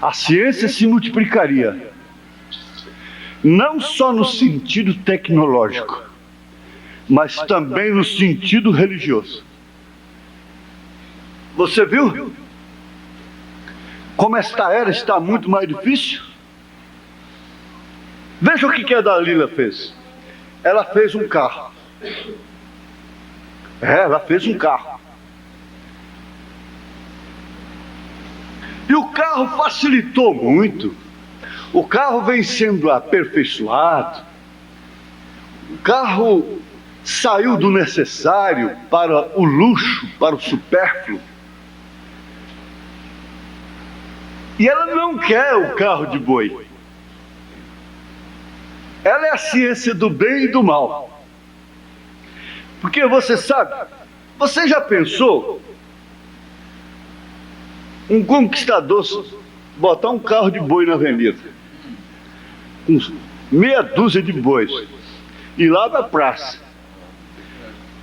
A ciência se multiplicaria, não só no sentido tecnológico, mas também no sentido religioso. Você viu como esta era está muito mais difícil? Veja o que a Dalila fez. Ela fez um carro. Ela fez um carro. E o carro facilitou muito. O carro vem sendo aperfeiçoado. O carro saiu do necessário para o luxo, para o supérfluo. E ela não quer o carro de boi. Ela é a ciência do bem e do mal. Porque você sabe, você já pensou um conquistador botar um carro de boi na avenida, com meia dúzia de bois, ir lá da praça,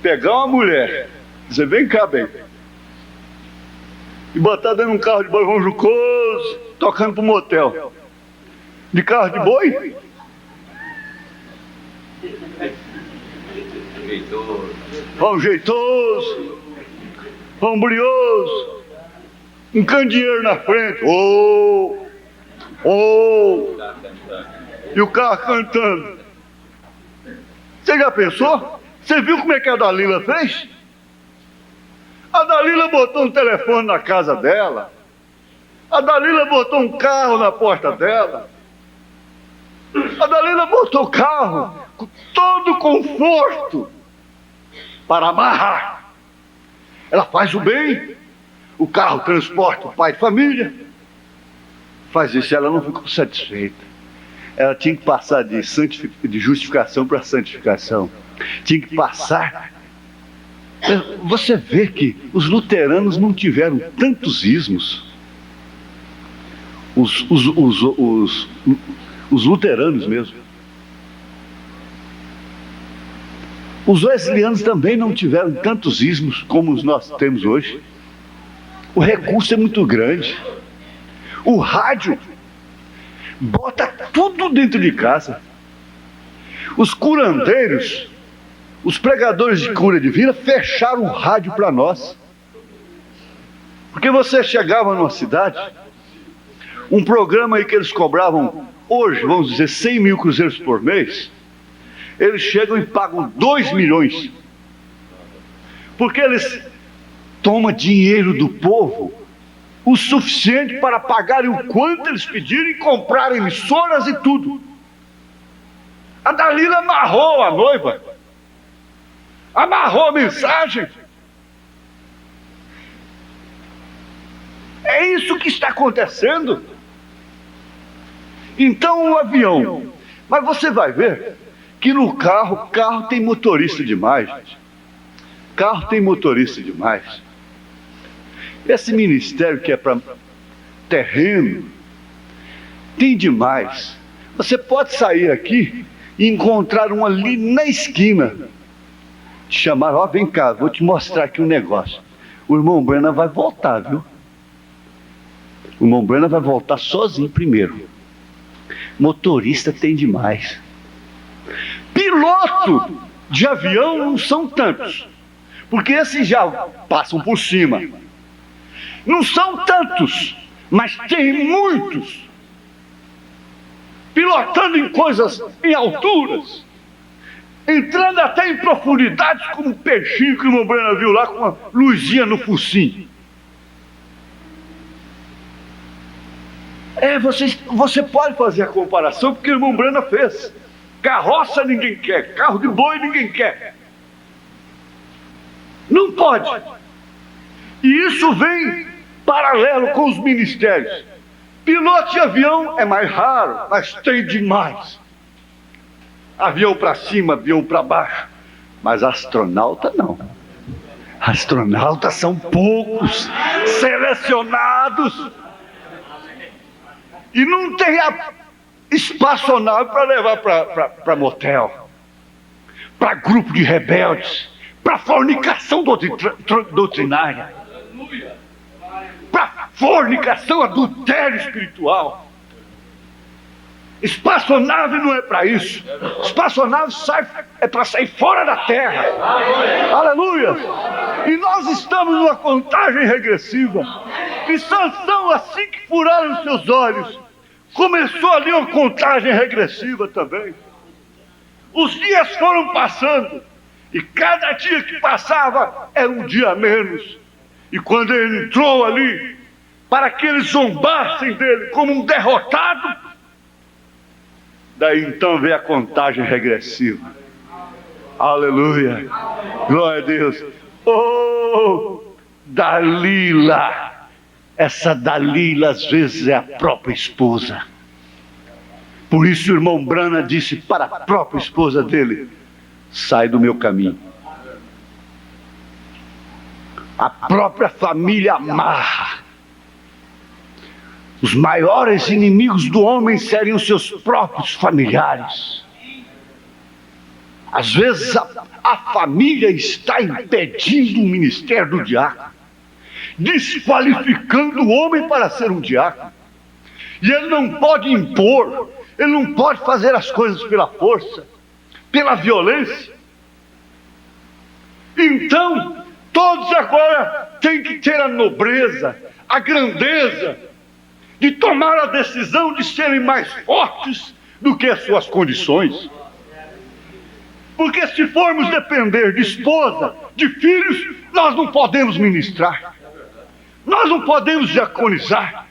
pegar uma mulher, dizer, vem cá, bem, e botar dentro de um carro de boi ronjucoso, tocando para um motel, de carro de boi? Vão jeitoso, vão brioso, um candeeiro na frente, e o carro cantando. Você já pensou? Você viu como é que a Dalila fez? A Dalila botou um telefone na casa dela, a Dalila botou um carro na porta dela, a Dalila botou o carro com todo conforto para amarrar. Ela faz o bem, o carro transporta o pai de família, faz isso. Ela não ficou satisfeita. Ela tinha que passar de justificação para santificação. Tinha que passar. Você vê que os luteranos não tiveram tantos ismos. Os luteranos mesmo. Os wesleyanos também não tiveram tantos ismos como nós temos hoje. O recurso é muito grande. O rádio bota tudo dentro de casa. Os curandeiros, os pregadores de cura divina fecharam o rádio para nós. Porque você chegava numa cidade, um programa aí que eles cobravam hoje, vamos dizer, 100 mil cruzeiros por mês, eles chegam e pagam 2 milhões. Porque eles tomam dinheiro do povo o suficiente para pagarem o quanto eles pediram e comprarem emissoras e tudo. A Dalila amarrou a noiva, amarrou a mensagem. É isso que está acontecendo. Então o avião, mas você vai ver que no carro tem motorista demais, gente. Carro tem motorista demais. Esse ministério que é para terreno tem demais. Você pode sair aqui e encontrar um ali na esquina, te chamar, vem cá, vou te mostrar aqui um negócio. O irmão Brana vai voltar, viu? O irmão Brana vai voltar sozinho primeiro. Motorista tem demais. Piloto de avião não são tantos, porque esses já passam por cima. Não são tantos, mas tem muitos, pilotando em coisas, em alturas, entrando até em profundidades, como o peixinho que o irmão Brana viu lá, com uma luzinha no focinho. Você pode fazer a comparação, porque o irmão Brana fez. Carroça ninguém quer, carro de boi ninguém quer. Não pode. E isso vem paralelo com os ministérios. Piloto de avião é mais raro, mas tem demais. Avião para cima, avião para baixo. Mas astronauta não. Astronautas são poucos, selecionados. E não tem espaçonave para levar para motel, para grupo de rebeldes, para fornicação doutrinária, para fornicação, adultério espiritual. Espaçonave não é para isso. Espaçonave é para sair fora da terra. Aleluia! E nós estamos numa contagem regressiva. E Sansão, assim que furaram os seus olhos, começou ali uma contagem regressiva também. Os dias foram passando, e cada dia que passava era um dia a menos. E quando ele entrou ali, para que eles zombassem dele como um derrotado, daí então veio a contagem regressiva. Aleluia! Glória a Deus! Oh, Dalila! Essa Dalila às vezes é a própria esposa. Por isso o irmão Brana disse para a própria esposa dele: sai do meu caminho. A própria família amarra. Os maiores inimigos do homem seriam seus próprios familiares. Às vezes a família está impedindo o ministério do diácono, desqualificando o homem para ser um diácono. E ele não pode impor, ele não pode fazer as coisas pela força, pela violência. Então, todos agora têm que ter a nobreza, a grandeza, de tomar a decisão de serem mais fortes do que as suas condições. Porque se formos depender de esposa, de filhos, nós não podemos ministrar. Nós não podemos diaconizar.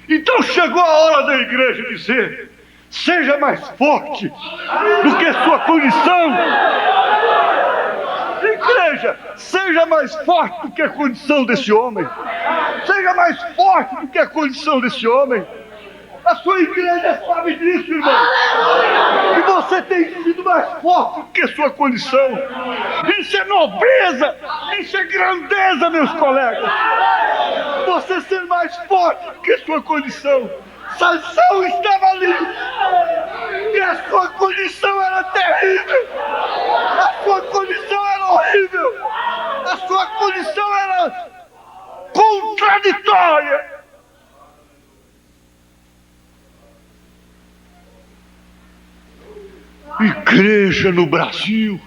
Então chegou a hora da igreja dizer: seja mais forte do que sua condição. Igreja, seja mais forte do que a condição desse homem. Seja mais forte do que a condição desse homem. A sua igreja sabe disso, irmão. Que você tem sido mais forte do que a sua condição. Isso é nobreza, isso é grandeza, meus colegas. Você ser mais forte do que a sua condição. Sansão estava ali, e a sua condição era terrível. A sua condição era horrível. A sua condição era contraditória. Igreja no Brasil,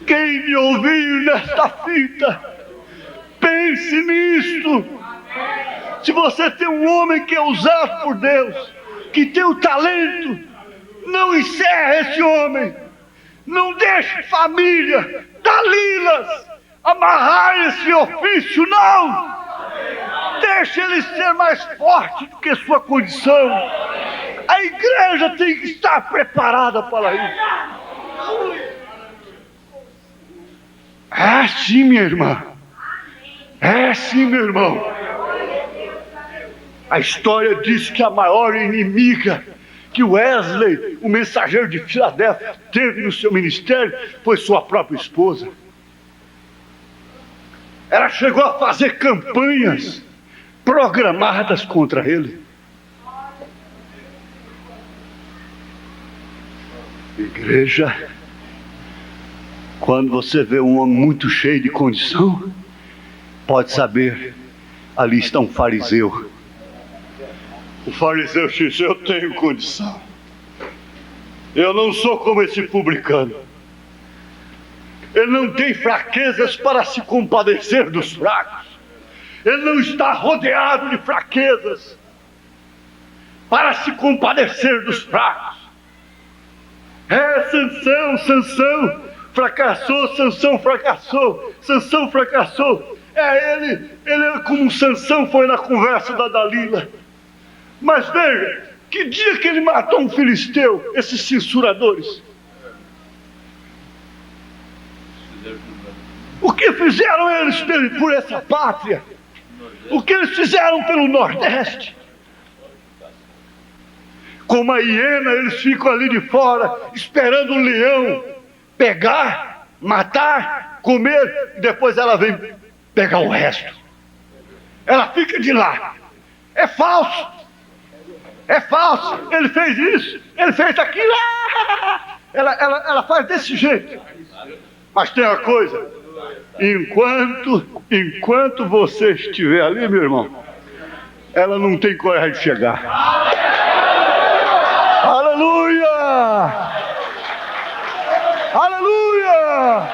quem me ouviu nesta fita, pense nisto. Se você tem um homem que é usado por Deus, que tem o talento, não encerre esse homem. Não deixe família, Dalilas, amarrar esse ofício, não. Deixe ele ser mais forte do que sua condição. A igreja tem que estar preparada para isso. É assim, minha irmã. É assim, meu irmão. A história diz que a maior inimiga que Wesley, o mensageiro de Filadélfia, teve no seu ministério foi sua própria esposa. Ela chegou a fazer campanhas programadas contra ele. Igreja, quando você vê um homem muito cheio de condição, pode saber, ali está um fariseu. O fariseu diz: eu tenho condição. Eu não sou como esse publicano. Ele não tem fraquezas para se compadecer dos fracos. Ele não está rodeado de fraquezas para se compadecer dos fracos. Sansão fracassou, Sansão fracassou, Sansão fracassou. Ele como Sansão foi na conversa da Dalila. Mas veja, que dia que ele matou um filisteu, esses censuradores? O que fizeram eles por essa pátria? O que eles fizeram pelo Nordeste? Como a hiena, eles ficam ali de fora, esperando o leão pegar, matar, comer, e depois ela vem pegar o resto. Ela fica de lá. É falso. É falso. Ele fez isso, ele fez aquilo. Ela faz desse jeito. Mas tem uma coisa: enquanto você estiver ali, meu irmão, ela não tem coragem de chegar. Aleluia! Aleluia!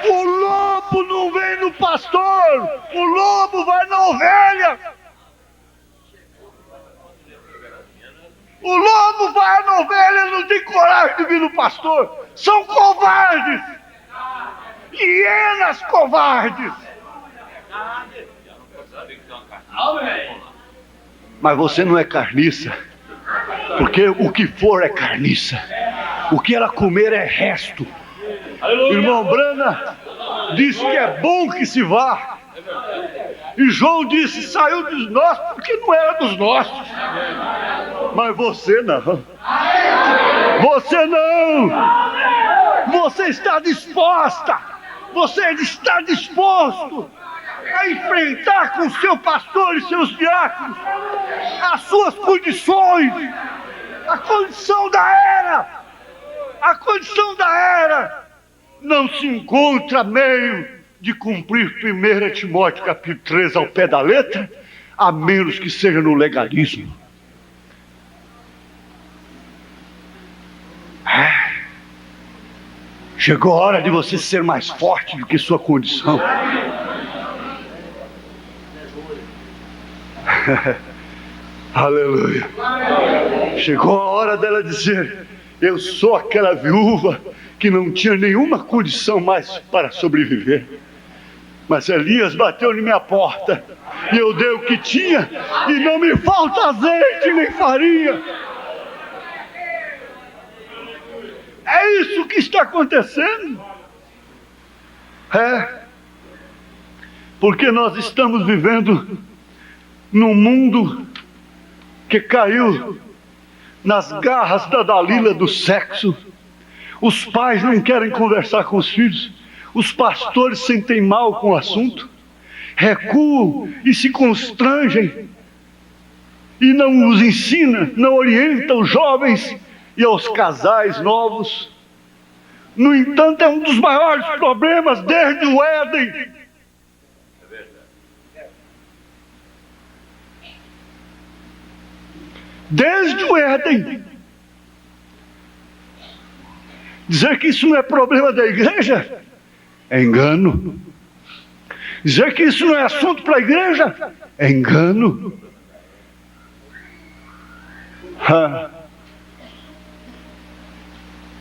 O lobo não vem no pastor, o lobo vai na ovelha. O lobo vai na ovelha, não tem coragem de vir no pastor. São covardes, hienas covardes. Mas você não é carniça, porque o que for é carniça. O que ela comer é resto. Irmão Brana disse que é bom que se vá. E João disse: saiu dos nossos porque não era dos nossos. Mas você não. Você não. Você está disposta. Você está disposto a enfrentar com seu pastor e seus diáconos as suas condições, a condição da era. A condição da era não se encontra meio de cumprir 1 Timóteo capítulo 3 ao pé da letra, a menos que seja no legalismo. Chegou a hora de você ser mais forte do que sua condição. Aleluia. Chegou a hora dela dizer: eu sou aquela viúva que não tinha nenhuma condição mais para sobreviver, mas Elias bateu na minha porta e eu dei o que tinha, e não me falta azeite nem farinha. É isso que está acontecendo. Porque nós estamos vivendo num mundo que caiu nas garras da Dalila do sexo. Os pais não querem conversar com os filhos. Os pastores sentem mal com o assunto, recuam e se constrangem, e não os ensina, não orienta os jovens e aos casais novos. No entanto, é um dos maiores problemas desde o Éden. Desde o Éden. Dizer que isso não é problema da igreja é engano. Dizer que isso não é assunto para a igreja é engano.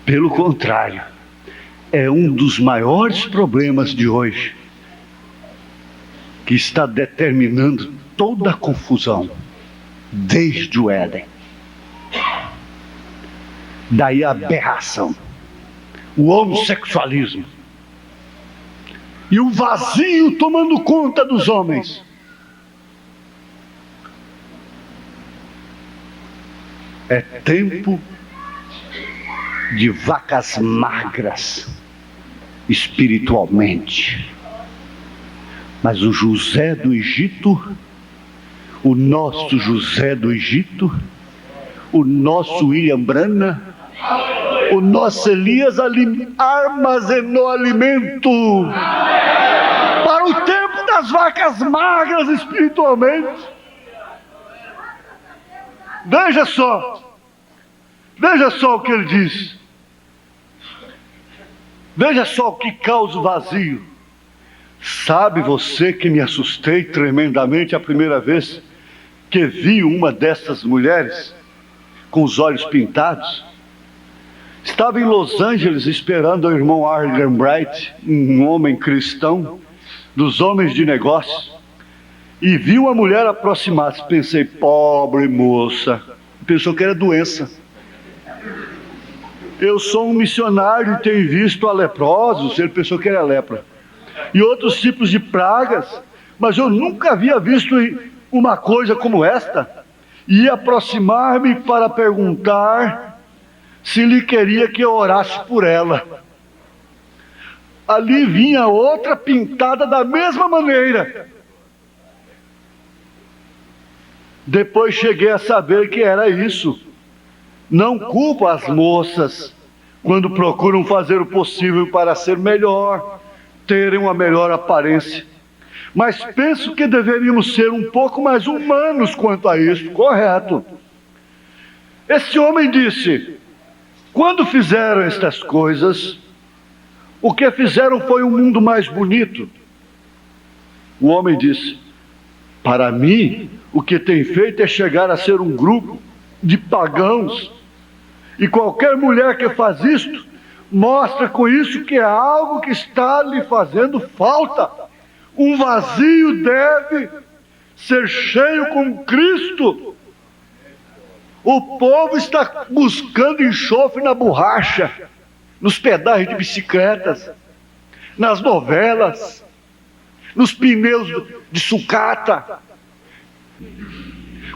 Pelo contrário, é um dos maiores problemas de hoje, que está determinando toda a confusão desde o Éden. Daí a aberração, o homossexualismo e o vazio tomando conta dos homens. É tempo de vacas magras espiritualmente. Mas o José do Egito, o nosso José do Egito, o nosso William Branham, o nosso Elias armazenou alimento para o tempo das vacas magras espiritualmente. Veja só o que ele diz. Veja só o que causa o vazio. Sabe você que me assustei tremendamente a primeira vez que vi uma dessas mulheres com os olhos pintados? Estava em Los Angeles esperando o irmão Arlen Bright, um homem cristão, dos homens de negócios, e vi uma mulher aproximar-se. Pensei, pobre moça, pensou que era doença. Eu sou um missionário e tenho visto a leprosos, ele pensou que era lepra, e outros tipos de pragas, mas eu nunca havia visto uma coisa como esta. E aproximar-me para perguntar se lhe queria que eu orasse por ela. Ali vinha outra pintada da mesma maneira. Depois cheguei a saber que era isso. Não culpo as moças quando procuram fazer o possível para ser melhor, terem uma melhor aparência. Mas penso que deveríamos ser um pouco mais humanos quanto a isso, correto? Esse homem disse: quando fizeram estas coisas, o que fizeram foi um mundo mais bonito. O homem disse: para mim, o que tem feito é chegar a ser um grupo de pagãos. E qualquer mulher que faz isto, mostra com isso que é algo que está lhe fazendo falta. Um vazio deve ser cheio com Cristo. O povo está buscando enxofre na borracha, nos pedais de bicicletas, nas novelas, nos pneus de sucata,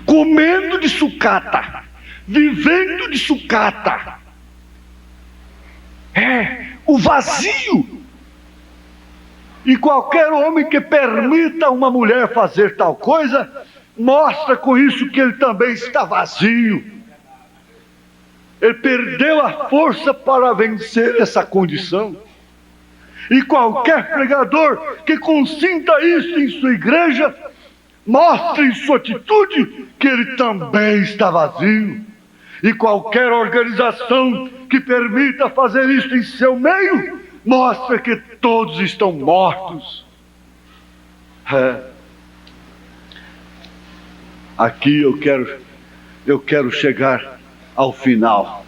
comendo de sucata, vivendo de sucata. É o vazio. E qualquer homem que permita uma mulher fazer tal coisa, mostra com isso que ele também está vazio. Ele perdeu a força para vencer essa condição. E qualquer pregador que consinta isso em sua igreja, mostre em sua atitude que ele também está vazio. E qualquer organização que permita fazer isso em seu meio, mostra que todos estão mortos. Aqui eu quero chegar ao final.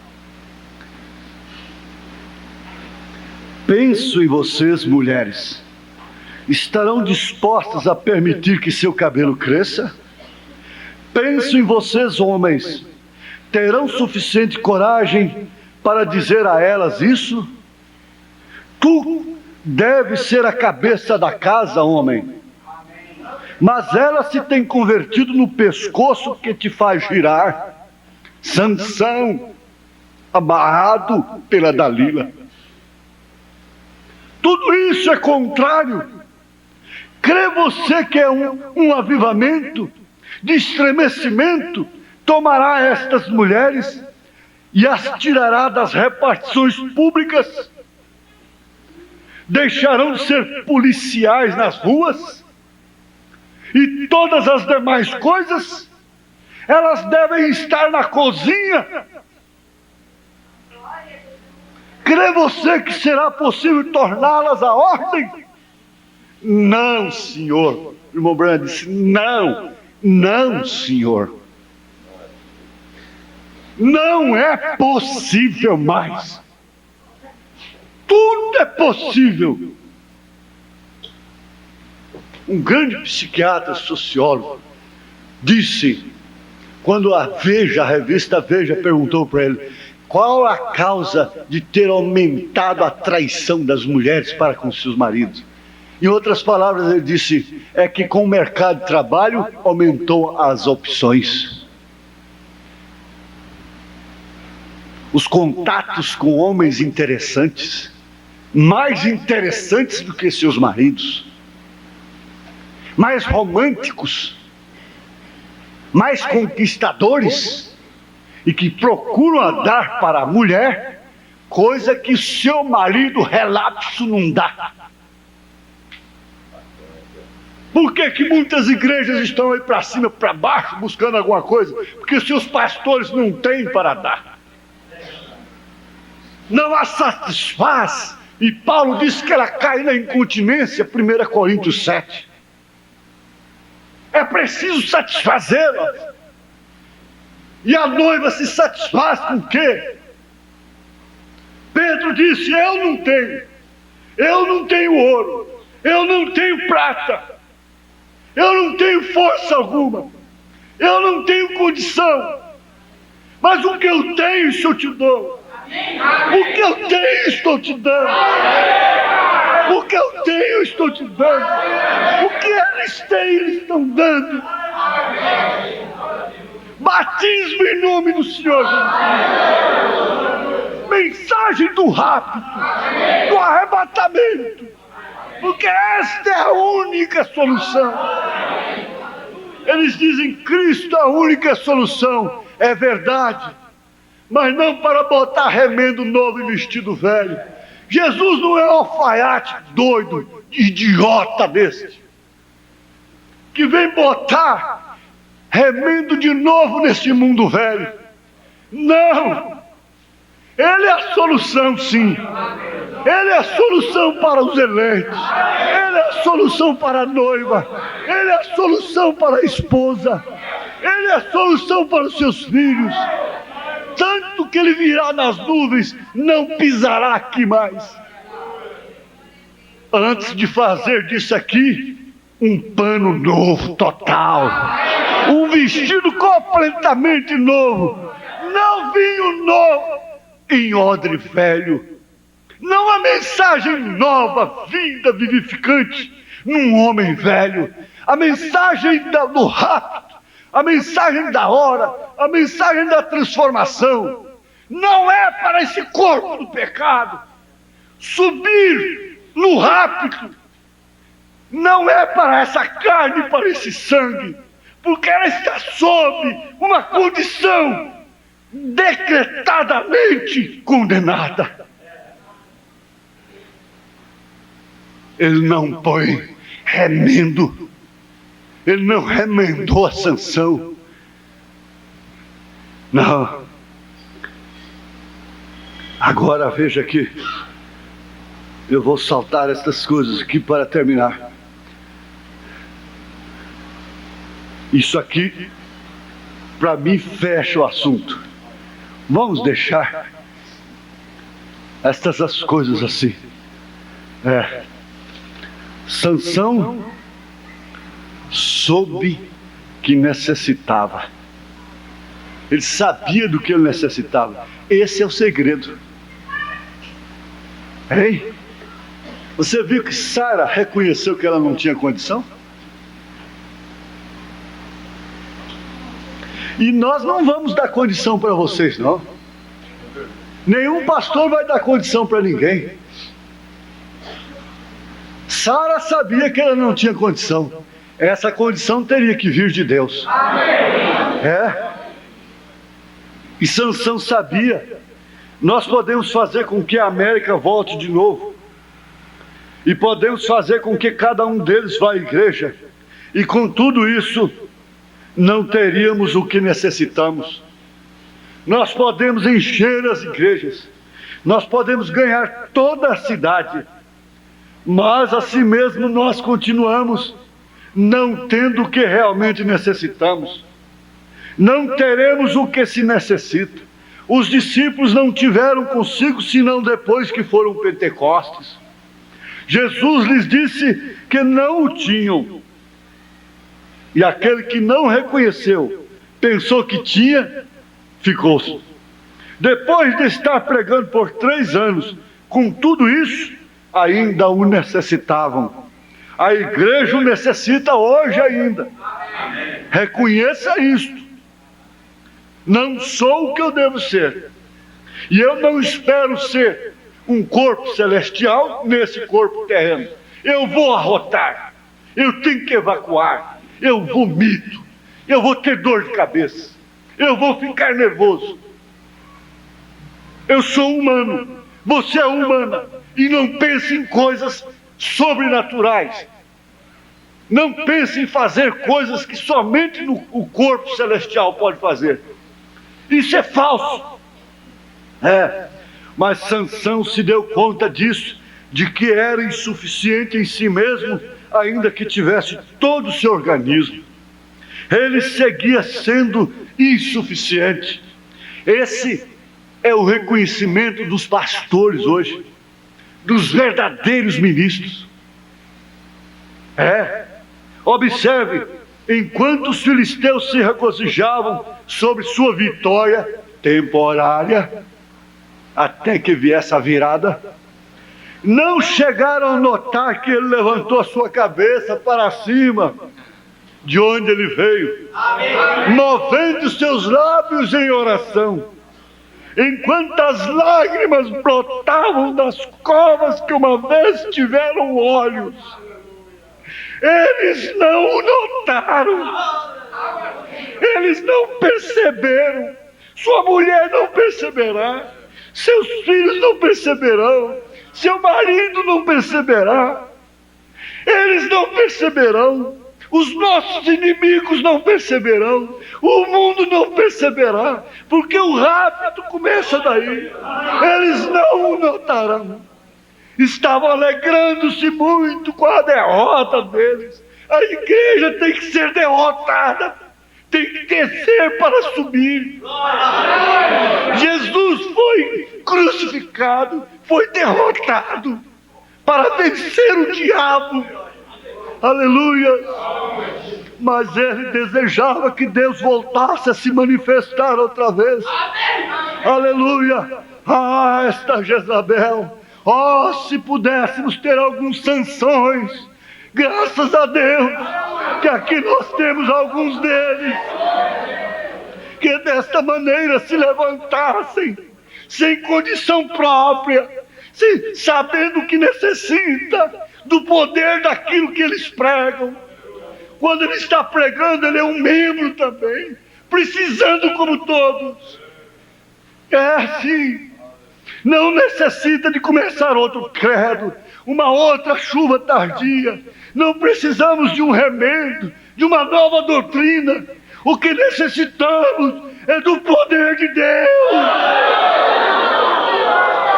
Penso em vocês, mulheres. Estarão dispostas a permitir que seu cabelo cresça? Penso em vocês, homens. Terão suficiente coragem para dizer a elas isso? Tu deves ser a cabeça da casa, homem. Mas ela se tem convertido no pescoço que te faz girar. Sansão, amarrado pela Dalila. Tudo isso é contrário. Crê você que é um avivamento de estremecimento tomará estas mulheres e as tirará das repartições públicas? Deixarão de ser policiais nas ruas? E todas as demais coisas, elas devem estar na cozinha? Crê você que será possível torná-las à ordem? Não, senhor. O irmão Branham disse: não, senhor. Não é possível mais. Tudo é possível. Um grande psiquiatra, sociólogo, disse, quando a revista Veja perguntou para ele qual a causa de ter aumentado a traição das mulheres para com seus maridos. Em outras palavras, ele disse, é que com o mercado de trabalho aumentou as opções. Os contatos com homens interessantes, mais interessantes do que seus maridos, mais românticos, mais conquistadores, e que procuram dar para a mulher coisa que seu marido relapso não dá. Por que muitas igrejas estão aí para cima, para baixo, buscando alguma coisa? Porque seus pastores não têm para dar. Não a satisfaz E Paulo disse que ela cai na incontinência, 1 Coríntios 7. É preciso satisfazê-la. E a noiva se satisfaz com o quê? Pedro disse: eu não tenho ouro, eu não tenho prata, eu não tenho força alguma, eu não tenho condição, mas o que eu tenho, isso eu te dou. O que eu tenho, estou te dando. O que eu tenho, estou te dando. O que eles têm, eles estão dando. Batismo em nome do Senhor Jesus. Mensagem do rapto, do arrebatamento, porque esta é a única solução. Eles dizem: Cristo é a única solução. É verdade, mas não para botar remendo novo e vestido velho. Jesus não é um alfaiate doido, idiota desse, que vem botar remendo de novo nesse mundo velho. Não! Ele é a solução, sim. Ele é a solução para os eleitos. Ele é a solução para a noiva. Ele é a solução para a esposa. Ele é a solução para os seus filhos. Tanto que ele virá nas nuvens, não pisará aqui mais. Antes de fazer disso aqui um pano novo, total, um vestido completamente novo, não vinho novo em odre velho, não a mensagem nova, vinda, vivificante num homem velho, a mensagem do rapto, a mensagem da hora, a mensagem da transformação, não é para esse corpo do pecado subir no rapto, não é para essa carne, para esse sangue, porque ela está sob uma condição decretadamente condenada. Ele não põe remendo, ele não remendou a Sansão. Não. Agora veja aqui, eu vou saltar estas coisas aqui para terminar. Isso aqui, para mim, fecha o assunto. Vamos deixar estas coisas assim. Sansão soube que necessitava. Ele sabia do que ele necessitava. Esse é o segredo. Hein? Você viu que Sara reconheceu que ela não tinha condição? E nós não vamos dar condição para vocês, não. Nenhum pastor vai dar condição para ninguém. Sara sabia que ela não tinha condição. Essa condição teria que vir de Deus. E Sansão sabia. Nós podemos fazer com que a América volte de novo. E podemos fazer com que cada um deles vá à igreja. E com tudo isso, não teríamos o que necessitamos. Nós podemos encher as igrejas. Nós podemos ganhar toda a cidade. Mas assim mesmo nós continuamos não tendo o que realmente necessitamos. Não teremos o que se necessita. Os discípulos não tiveram consigo senão depois que foram Pentecostes. Jesus lhes disse que não o tinham. E aquele que não reconheceu, pensou que tinha, ficou-se. Depois de estar pregando por 3 anos, com tudo isso, ainda o necessitavam. A igreja o necessita hoje ainda. Reconheça isto. Não sou o que eu devo ser. E eu não espero ser um corpo celestial nesse corpo terreno. Eu vou arrotar. Eu tenho que evacuar. Eu vomito. Eu vou ter dor de cabeça. Eu vou ficar nervoso. Eu sou humano. Você é humana. E não pense em coisas sobrenaturais. Não pense em fazer coisas que somente o corpo celestial pode fazer. Isso é falso. Mas Sansão se deu conta disso de que era insuficiente em si mesmo, ainda que tivesse todo o seu organismo. Ele seguia sendo insuficiente. Esse é o reconhecimento dos pastores hoje, dos verdadeiros ministros. Observe, enquanto os filisteus se regozijavam sobre sua vitória temporária, até que viesse a virada, não chegaram a notar que ele levantou a sua cabeça para cima, de onde ele veio, movendo seus lábios em oração, enquanto as lágrimas brotavam das covas que uma vez tiveram olhos. Eles não o notaram, eles não perceberam, sua mulher não perceberá, seus filhos não perceberão, seu marido não perceberá, eles não perceberão, os nossos inimigos não perceberão, o mundo não perceberá, porque o rapto começa daí. Eles não o notarão. Estavam alegrando-se muito com a derrota deles. A igreja tem que ser derrotada, tem que descer para subir. Jesus foi crucificado, foi derrotado para vencer o diabo. Aleluia! Mas ele desejava que Deus voltasse a se manifestar outra vez. Aleluia! Esta Jezabel! Se pudéssemos ter alguns Sansões, graças a Deus, que aqui nós temos alguns deles, que desta maneira se levantassem, sem condição própria, sabendo que necessita do poder daquilo que eles pregam. Quando ele está pregando, ele é um membro também, precisando como todos. Sim, não necessita de começar outro credo, uma outra chuva tardia. Não precisamos de um remendo, de uma nova doutrina. O que necessitamos é do poder de Deus.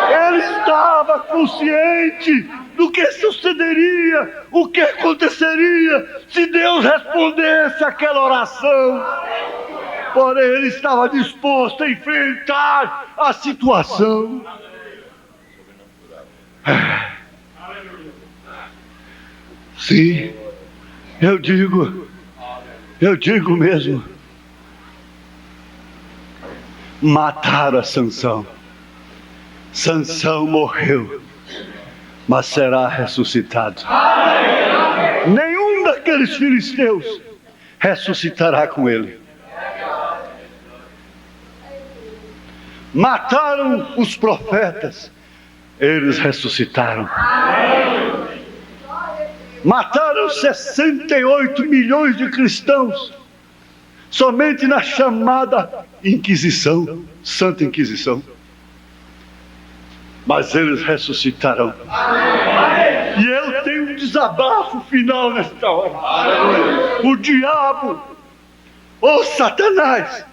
Ele estava consciente do que sucederia, o que aconteceria se Deus respondesse àquela oração. Porém, ele estava disposto a enfrentar a situação. Sim, eu digo mesmo, mataram a Sansão. Sansão morreu, mas será ressuscitado. Nenhum daqueles filisteus ressuscitará com ele. Mataram os profetas, eles ressuscitaram. Mataram 68 milhões de cristãos, somente na chamada Inquisição, Santa Inquisição. Mas eles ressuscitarão. E eu tenho um desabafo final nesta hora. O diabo, Satanás,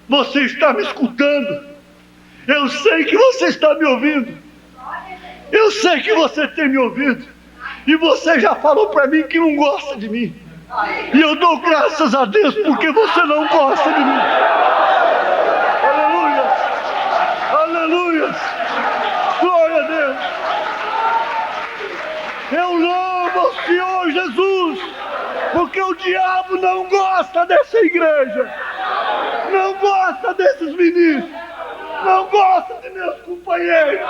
você está me escutando? Eu sei que você está me ouvindo. Eu sei que você tem me ouvido. E você já falou para mim que não gosta de mim. E eu dou graças a Deus porque você não gosta de mim. Aleluia! Aleluia! Glória a Deus! Eu louvo ao Senhor Jesus, porque o diabo não gosta dessa igreja, não gosta desses ministros, não gosta de meus companheiros,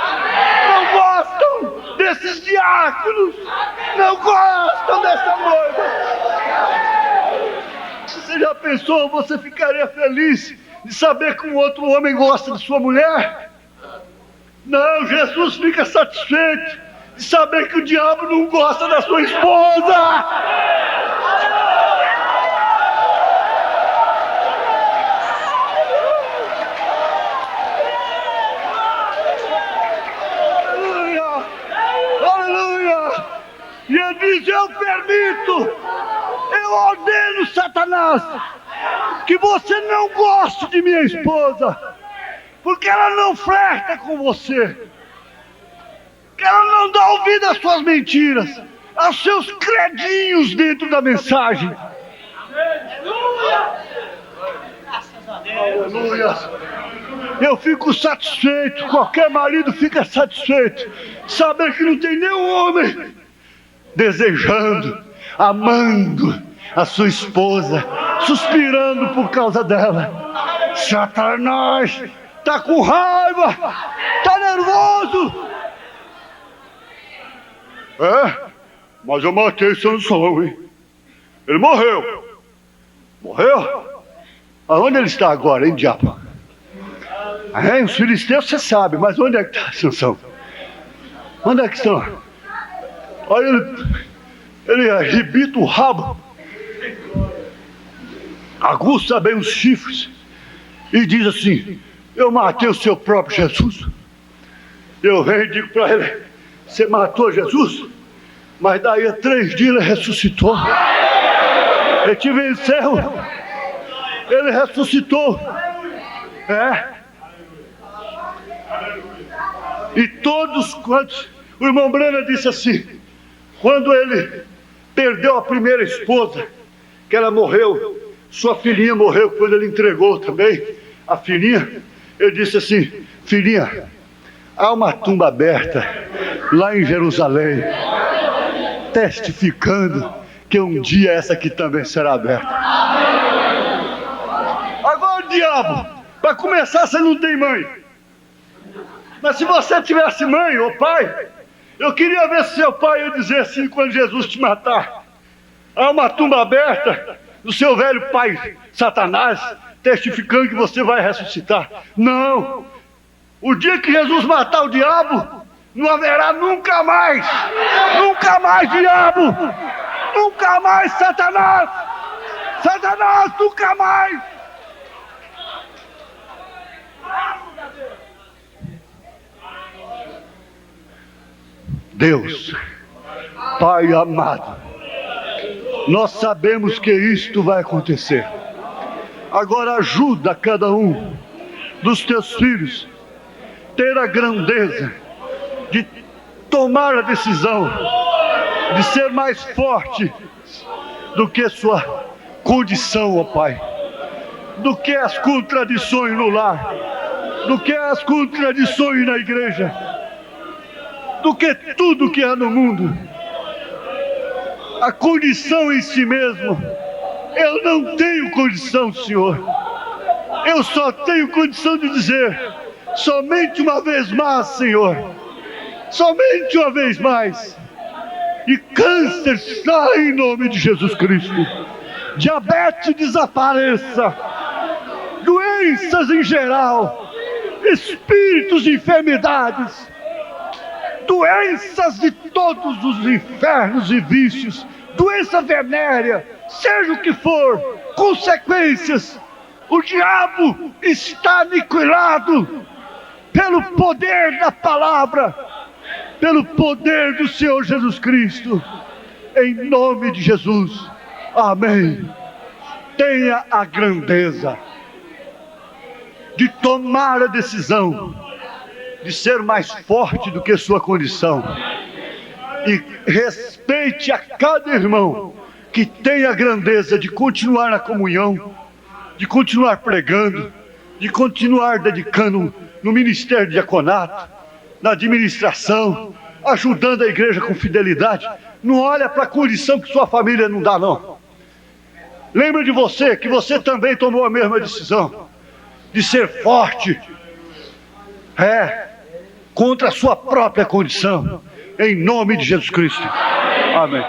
não gostam desses diáconos, não gostam dessa noiva. Você já pensou, você ficaria feliz de saber que um outro homem gosta de sua mulher? Não, Jesus fica satisfeito de saber que o diabo não gosta da sua esposa. Aleluia! Aleluia! E ele diz, eu permito, eu ordeno, Satanás, que você não goste de minha esposa, porque ela não flerta com você, que ela Não dá ouvido às suas mentiras, aos seus credinhos dentro da mensagem. Aleluia. Eu fico satisfeito, qualquer marido fica satisfeito, saber que não tem nenhum homem desejando, amando a sua esposa, suspirando por causa dela. Satanás está com raiva, está nervoso. Mas eu matei Sansão, hein? Ele morreu. Morreu? Aonde ele está agora, hein, diabo? Os filisteus você sabe, mas onde é que está Sansão? Onde é que estão? Olha, ele arrebita o rabo, aguça bem os chifres e diz assim: eu matei o seu próprio Jesus. Eu venho e digo para ele: você matou Jesus? Mas daí a 3 dias ele ressuscitou. Ele te venceu. Ele ressuscitou. E todos quantos... O irmão Brana disse assim: quando ele perdeu a primeira esposa, que ela morreu, sua filhinha morreu quando ele entregou também a filhinha, ele disse assim: filhinha, há uma tumba aberta lá em Jerusalém, testificando que um dia essa aqui também será aberta. Agora, diabo, para começar, você não tem mãe. Mas se você tivesse mãe ou pai, eu queria ver se seu pai ia dizer assim quando Jesus te matar: há uma tumba aberta do seu velho pai Satanás, testificando que você vai ressuscitar. Não! O dia que Jesus matar o diabo, não haverá nunca mais diabo, nunca mais Satanás, nunca mais. Deus, Pai amado, nós sabemos que isto vai acontecer. Agora ajuda cada um dos teus filhos ter a grandeza de tomar a decisão de ser mais forte do que sua condição, ó Pai, do que as contradições no lar, do que as contradições na igreja, do que tudo que há no mundo. A condição em si mesmo, eu não tenho condição, Senhor. Eu só tenho condição de dizer: somente uma vez mais, Senhor, somente uma vez mais. E câncer sai em nome de Jesus Cristo. Diabetes desapareça. Doenças em geral, espíritos de enfermidades, doenças de todos os infernos e vícios, doença venérea, seja o que for, consequências, o diabo está aniquilado pelo poder da palavra, pelo poder do Senhor Jesus Cristo, em nome de Jesus, amém. Tenha a grandeza de tomar a decisão de ser mais forte do que sua condição, e respeite a cada irmão que tem a grandeza de continuar na comunhão, de continuar pregando, de continuar dedicando no ministério de diaconato, na administração, ajudando a igreja com fidelidade. Não olha para a condição que sua família não dá, não. Lembra de você, que você também tomou a mesma decisão de ser forte, contra a sua própria condição, em nome de Jesus Cristo. Amém.